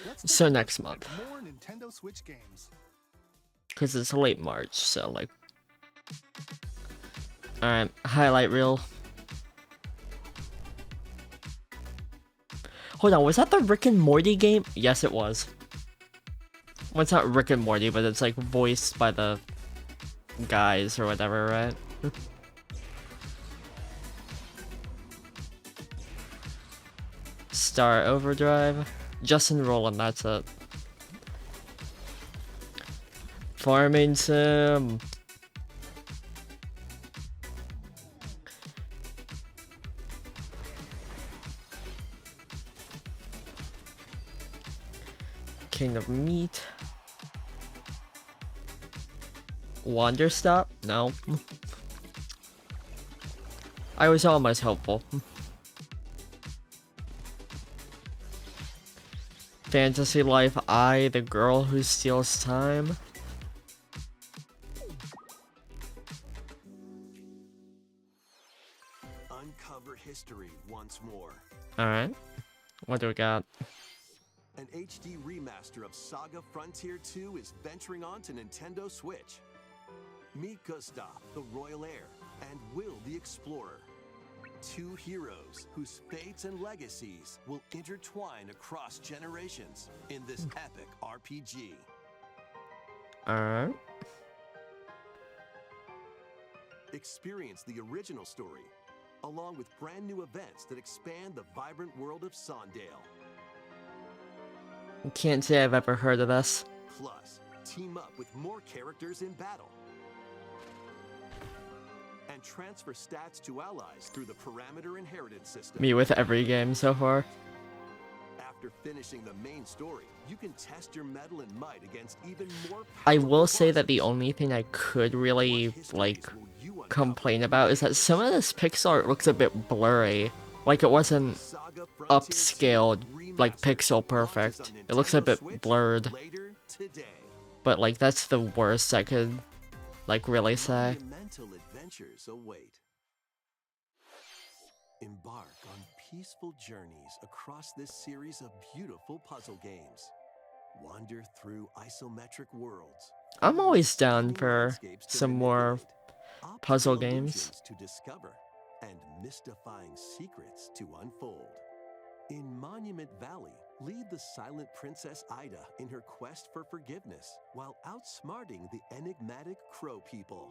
Let's take So a look next at month. More Nintendo Switch games. Because it's late March, so, like... Alright, highlight reel. Hold on, was that the Rick and Morty game? Yes, it was. Well, it's not Rick and Morty, but it's, like, voiced by the guys or whatever, right? Star Overdrive. Justin Roland, that's it. Farming Sim. King of Meat. Wander Stop? No. I was almost hopeful. Fantasy Life I, the girl who steals time. Uncover history once more. Alright. What do we got? An HD remaster of Saga Frontier 2 is venturing on to Nintendo Switch. Meet Gustav, the royal heir, and Will the explorer. Two heroes whose fates and legacies will intertwine across generations in this epic RPG. Alright. Experience the original story, along with brand new events that expand the vibrant world of Sondale. Can't say I've ever heard of this. Plus, team up with more characters in battle. And transfer stats to allies through the parameter inheritance system. Me with every game so far. After finishing the main story, you can test your mettle and might against even more I powerful will say that the bosses. only thing I could really, What histories like, will you uncover? complain about is that some of this pixel art looks a bit blurry. Like it wasn't Saga Frontier 2 upscaled, like Remastered pixel launches perfect. on It looks a Nintendo bit Switch blurred. later today. But like that's the worst I could, like, really say. Monumental adventures await. Embark on peaceful journeys across this series of beautiful puzzle games. Wander through isometric worlds. I'm always down stunning for landscapes to some more manipulate, puzzle optical games. illusions to discover, and mystifying secrets to unfold. In Monument Valley, lead the silent Princess Ida in her quest for forgiveness while outsmarting the enigmatic Crow People.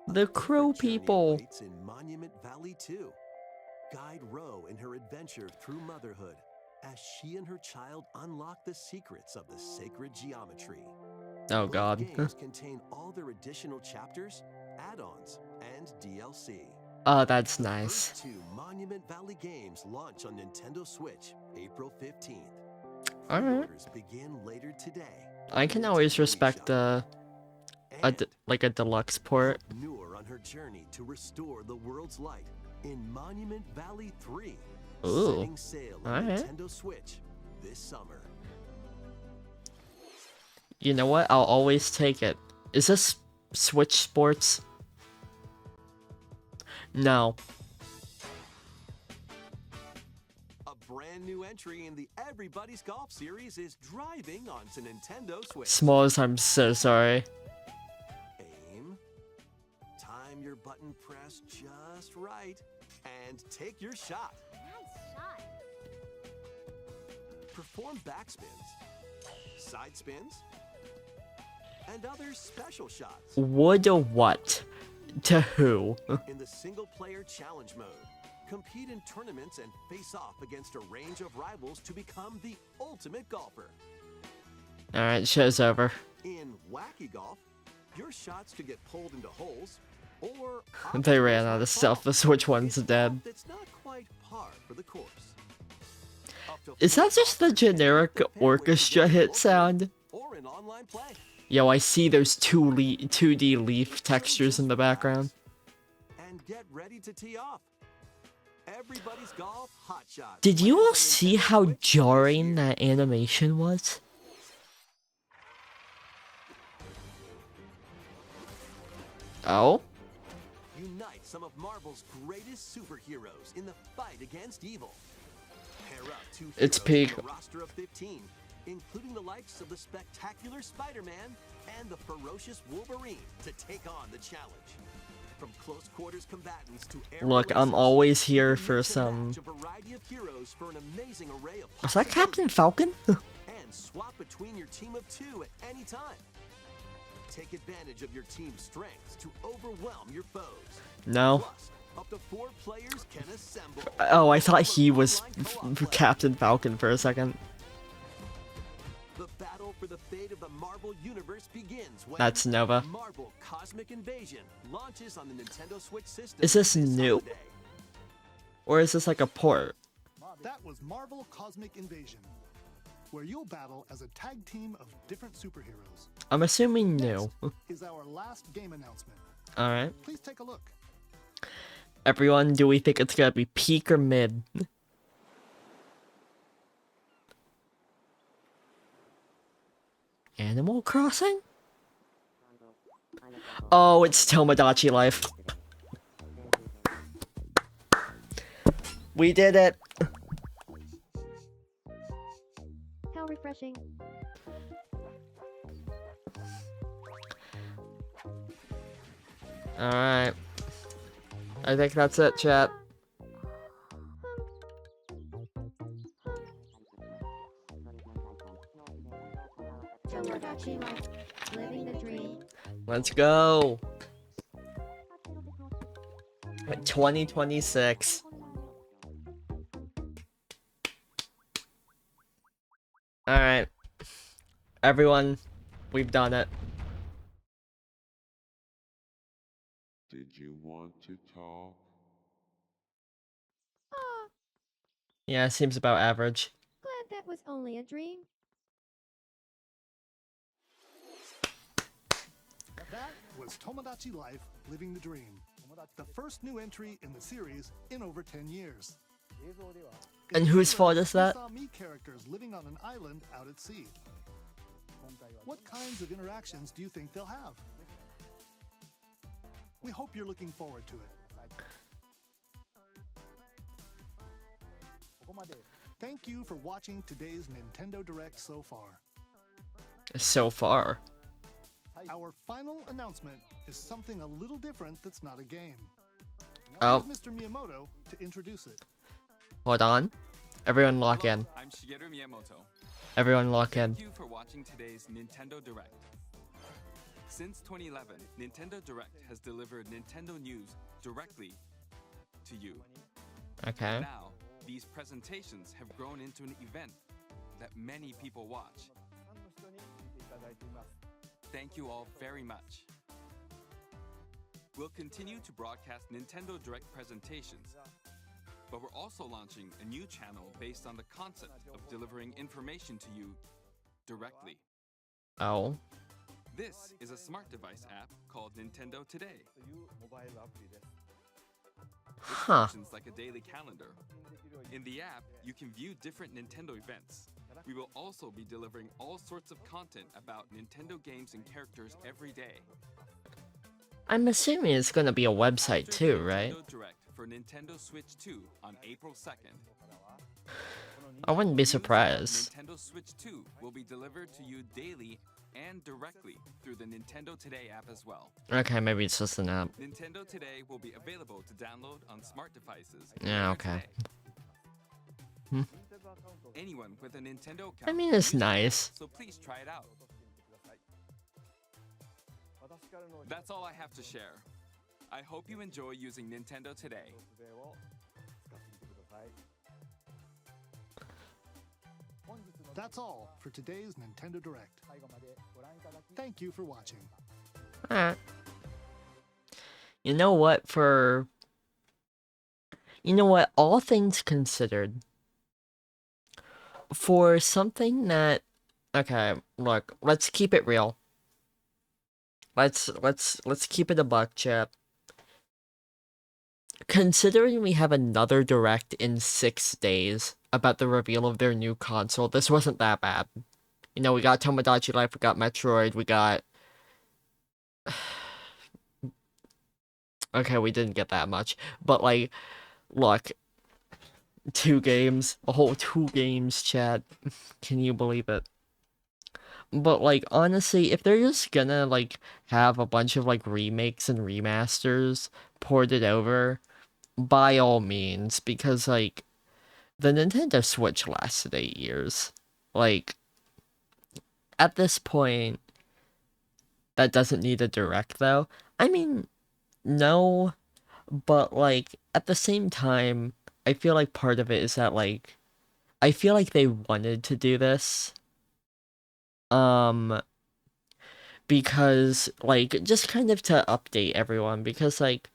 A The Crow different journey People. awaits in Monument Valley 2. Guide Ro in her adventure through motherhood as she and her child unlock the secrets of the sacred geometry. Oh Both god. games contain all their additional chapters, add-ons, and DLC. Oh, that's The nice. first two Monument Valley games launch on Nintendo Switch April 15th. Alright. Pre-orders begin later today. I can always Nintendo respect eShop. And like a deluxe port. help Noor on her journey to restore the world's light in Monument Valley 3. Ooh. Setting sail on Alright. Nintendo Switch this summer. You know what? I'll always take it. Is this Switch Sports? No. A brand brand new entry in the Everybody's Golf series is driving onto Nintendo Switch. S'mores, I'm so sorry. Aim. Time your button press just right. And take your shot. Nice shot. Perform backspins, side spins, and other special shots. Would or what? To who? In the single-player challenge mode, compete in tournaments and face off against a range of rivals to become the ultimate golfer. Alright, show's over. In Wacky Golf, your shots could get pulled into holes, or They ran out of stuff, the Switch one's dead. That's not quite par for the course. Up to Is that just the generic orchestra hit sound? or in online play. Yo, I see those 2D leaf textures in the background. And get ready to tee off. Everybody's Golf Hot Shot. Did you all see how jarring that animation was? Oh? Unite some of Marvel's greatest superheroes in the fight against evil. Pair up two It's heroes peak. from a roster of 15, including the likes of the spectacular Spider-Man and the ferocious Wolverine to take on the challenge. From close quarters combatants to air Look, I'm racers, always here you for need to some... match a variety of heroes for an amazing array of Was that Captain possibilities. Falcon? And swap between your team of two at any time. Take advantage of your team's strengths to overwhelm your foes. No. Plus, up to 4 players can assemble. Oh, I thought he was Captain Falcon for a second. The battle for the fate of the Marvel Universe begins when That's Nova. Marvel Cosmic Invasion launches on the Nintendo Switch system. Is this new? holiday. Or is this like a port? That was Marvel Cosmic Invasion, where you'll battle as a tag team of different superheroes. I'm assuming new. Is our last game announcement. Alright. Please take a look. Everyone, do we think it's gonna be peak or mid? Animal Crossing? Oh, it's Tomodachi Life. We did it! How refreshing. Alright. I think that's it, chat. Tomodachi Life. Living the dream. Let's go! 2026. Alright. Everyone, we've done it. Did you want to talk? Ah, Yeah, seems about average. glad that was only a dream. That was Tomodachi Life Living the Dream, the first new entry in the series in over 10 years. And In the whose trailer, fault is that? We saw Mii characters living on an island out at sea. What kinds of interactions do you think they'll have? We hope you're looking forward to it. Thank you for watching today's Nintendo Direct so far. So far. Our final announcement is something a little different that's not a game. Oh. Here's Mr. Miyamoto to introduce it. Hold on. Everyone lock in. I'm Shigeru Miyamoto. Everyone lock in. Thank you for watching today's Nintendo Direct. Since 2011, Nintendo Direct has delivered Nintendo news directly to you. Okay. Now, these presentations have grown into an event that many people watch. Thank you all very much. We'll continue to broadcast Nintendo Direct presentations, but we're also launching a new channel based on the concept of delivering information to you directly. Oh. This is a smart device app called Nintendo Today. It Huh. functions like a daily calendar. In the app, you can view different Nintendo events. We will also be delivering all sorts of content about Nintendo games and characters every day. I'm assuming it's gonna be a website Register too, for right? Nintendo Direct for Nintendo Switch 2 on April 2nd. I wouldn't be News about surprised. Nintendo Switch 2 will be delivered to you daily and directly through the Nintendo Today app as well. Okay, maybe it's just an app. Nintendo Today will be available to download on smart devices. Yeah, later okay. today. Anyone with a Nintendo account I mean, it's can use the app, nice. so please try it out. That's all I have to share. I hope you enjoy using Nintendo Today. That's all for today's Nintendo Direct. Thank you for watching. Alright. You know what, all things considered, for something that, okay, look, let's keep it real. Let's keep it a buck, chat. Considering we have another Direct in 6 days about the reveal of their new console, this wasn't that bad. You know, we got Tomodachi Life, we got Metroid, we got... Okay, we didn't get that much, but like, look, 2 games, a whole 2 games, chat. Can you believe it? But like, honestly, if they're just gonna like have a bunch of like remakes and remasters ported over, by all means, because like, the Nintendo Switch lasted 8 years. Like, at this point, that doesn't need a Direct though. I mean, no, but like, at the same time, I feel like part of it is that like, I feel like they wanted to do this. Because like, just kind of to update everyone, because like,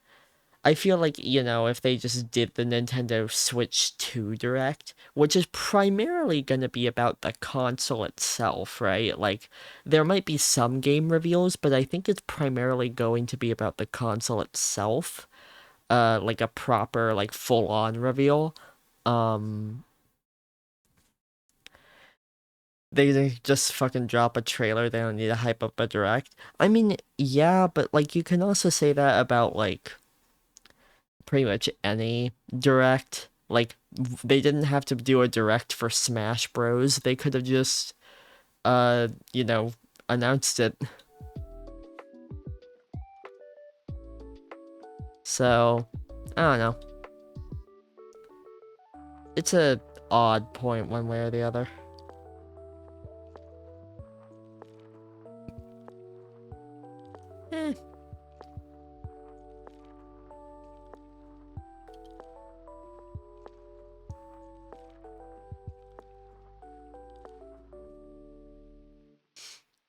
I feel like, you know, if they just did the Nintendo Switch 2 Direct, which is primarily gonna be about the console itself, right? Like, there might be some game reveals, but I think it's primarily going to be about the console itself. Like a proper, like, full-on reveal. They just fucking drop a trailer, they don't need to hype up a Direct. I mean, yeah, but like, you can also say that about, like, pretty much any Direct. Like, they didn't have to do a Direct for Smash Bros. They could have just, you know, announced it. So, I don't know. It's a odd point one way or the other. Eh.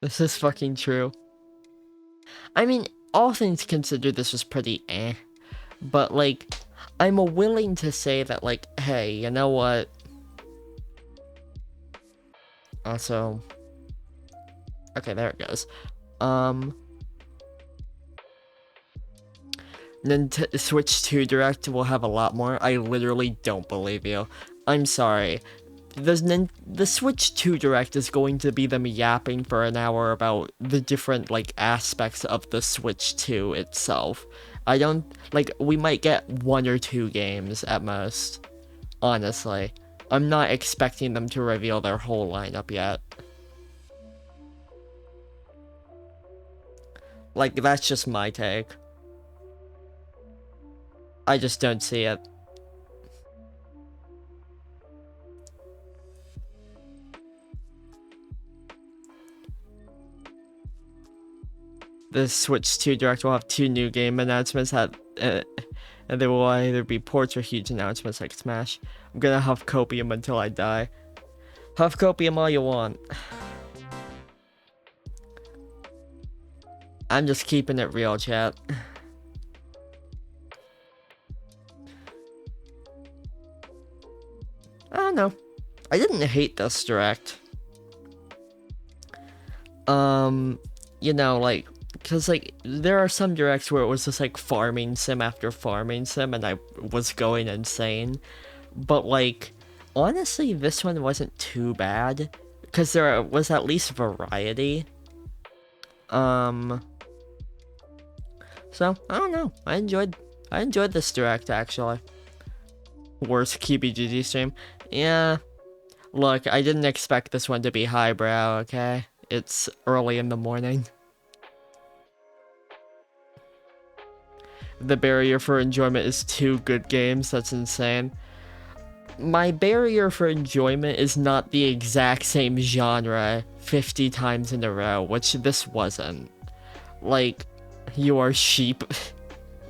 This is fucking true. I mean, all things considered, this was pretty eh. But, like, I'm willing to say that, like, hey, you know what? Also... Okay, there it goes. Switch 2 Direct will have a lot more. I literally don't believe you. I'm sorry. The Switch 2 Direct is going to be them yapping for an hour about the different, like, aspects of the Switch 2 itself. I don't, like, we might get 1 or 2 games at most. Honestly. I'm not expecting them to reveal their whole lineup yet. Like, that's just my take. I just don't see it. The Switch 2 Direct will have 2 new game announcements and they will either be ports or huge announcements like Smash. I'm gonna huff Copium until I die. Huff Copium all you want. I'm just keeping it real, chat. I don't know. I didn't hate this Direct. You know, like, because, like, there are some Directs where it was just, like, farming sim after farming sim, and I was going insane. But, like, honestly, this one wasn't too bad, because there was at least variety. So, I don't know. I enjoyed this Direct, actually. Worst KBGG stream? Yeah, Look, I didn't expect this one to be highbrow, okay? It's early in the morning. The barrier for enjoyment is 2 good games, that's insane. My barrier for enjoyment is not the exact same genre 50 times in a row, which this wasn't. Like, you are sheep.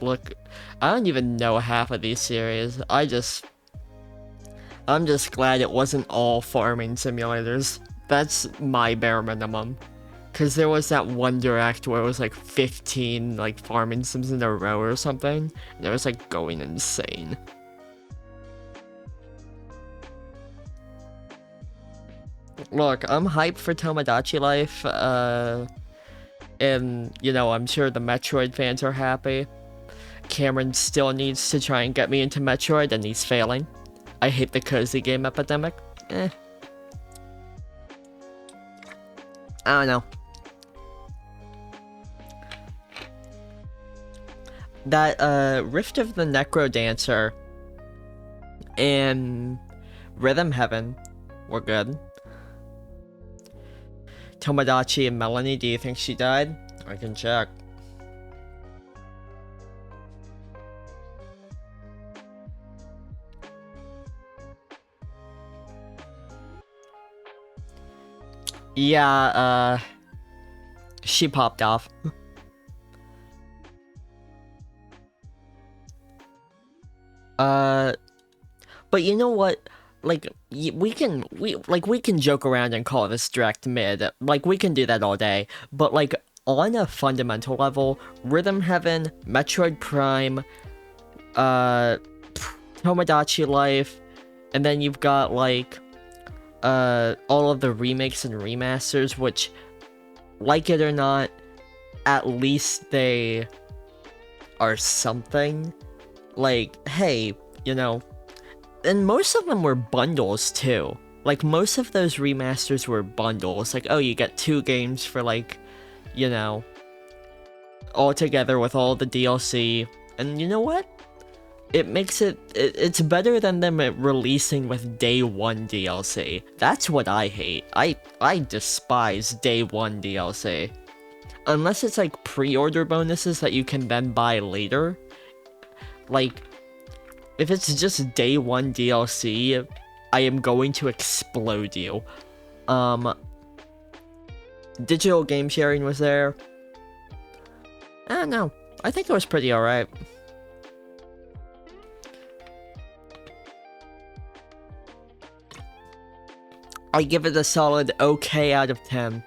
Look, I don't even know half of these series. I'm just glad it wasn't all farming simulators. That's my bare minimum. Cause there was that one direct where it was like 15 like farming sims in a row or something. And it was like going insane. Look, I'm hyped for Tomodachi Life, and, you know, I'm sure the Metroid fans are happy. Cameron still needs to try and get me into Metroid, and he's failing. I hate the cozy game epidemic. I don't know. That, Rift of the Necrodancer and Rhythm Heaven were good. Tomodachi and Melanie, do you think she died? I can check. Yeah, she popped off. But you know what? Like, we can joke around and call this direct mid. Like, we can do that all day. But, like, on a fundamental level, Rhythm Heaven, Metroid Prime, Tomodachi Life, and then you've got, like, all of the remakes and remasters, which, like it or not, at least they are something. Like, hey, you know, and most of them were bundles too. Like, most of those remasters were bundles. Like, oh, you get 2 games for, like, you know, all together with all the DLC. And you know what? It makes it's better than them releasing with day 1 DLC. That's what I hate. I despise day 1 DLC. Unless it's like pre-order bonuses that you can then buy later. Like, if it's just day 1 DLC, I am going to explode you. Digital game sharing was there. I don't know. I think it was pretty alright. I give it a solid okay out of 10.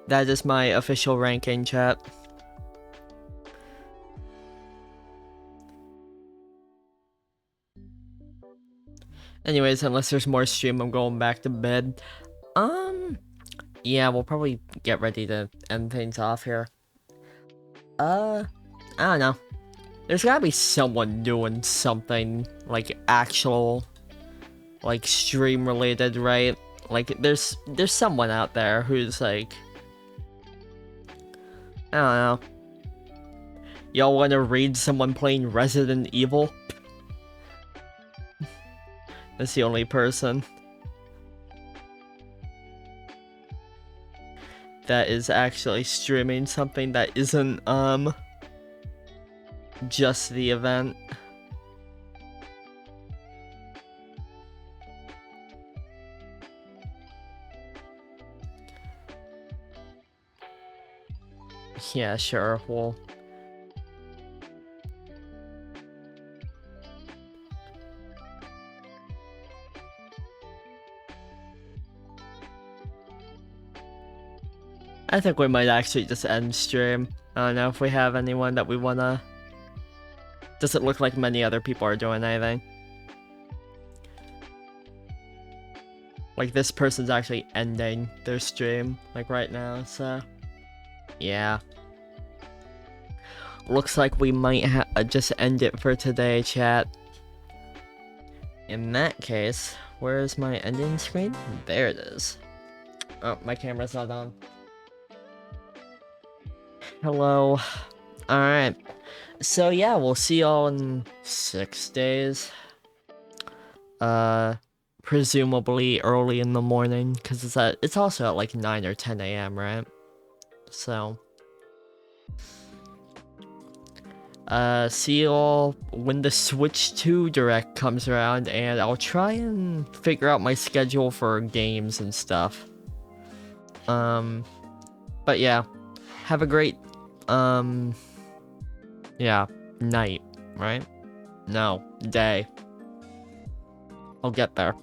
That is my official ranking, chat. Anyways, unless there's more stream, I'm going back to bed. Yeah, we'll probably get ready to end things off here. I don't know. There's gotta be someone doing something, like, actual, like, stream related, right? Like, there's someone out there who's, like, I don't know. Y'all wanna read someone playing Resident Evil? That's the only person that is actually streaming something that isn't, just the event. Yeah, sure, well... I think we might actually just end stream. I don't know if we have anyone that we wanna... Doesn't look like many other people are doing anything. Like, this person's actually ending their stream, like, right now, so... Yeah. Looks like we might just end it for today, chat. In that case, where is my ending screen? There it is. Oh, my camera's not on. Hello. Alright. So yeah, we'll see y'all in 6 days. presumably early in the morning, because it's also at like 9 or 10 a.m., right? So, see you all when the Switch 2 Direct comes around, and I'll try and figure out my schedule for games and stuff. But yeah, have a great, yeah, night, right? No, day. I'll get there.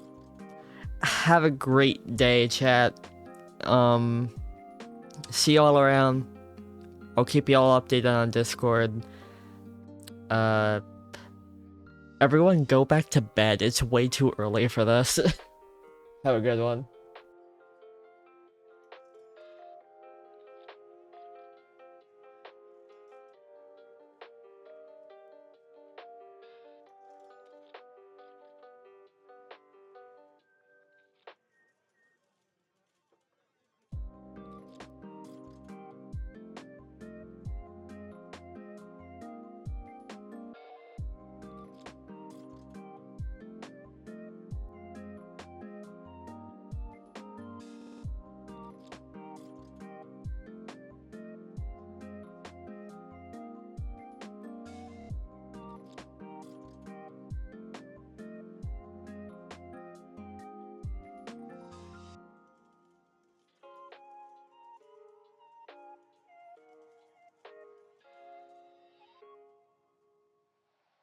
Have a great day, chat. See y'all around. I'll keep y'all updated on Discord. Everyone go back to bed. It's way too early for this. Have a good one.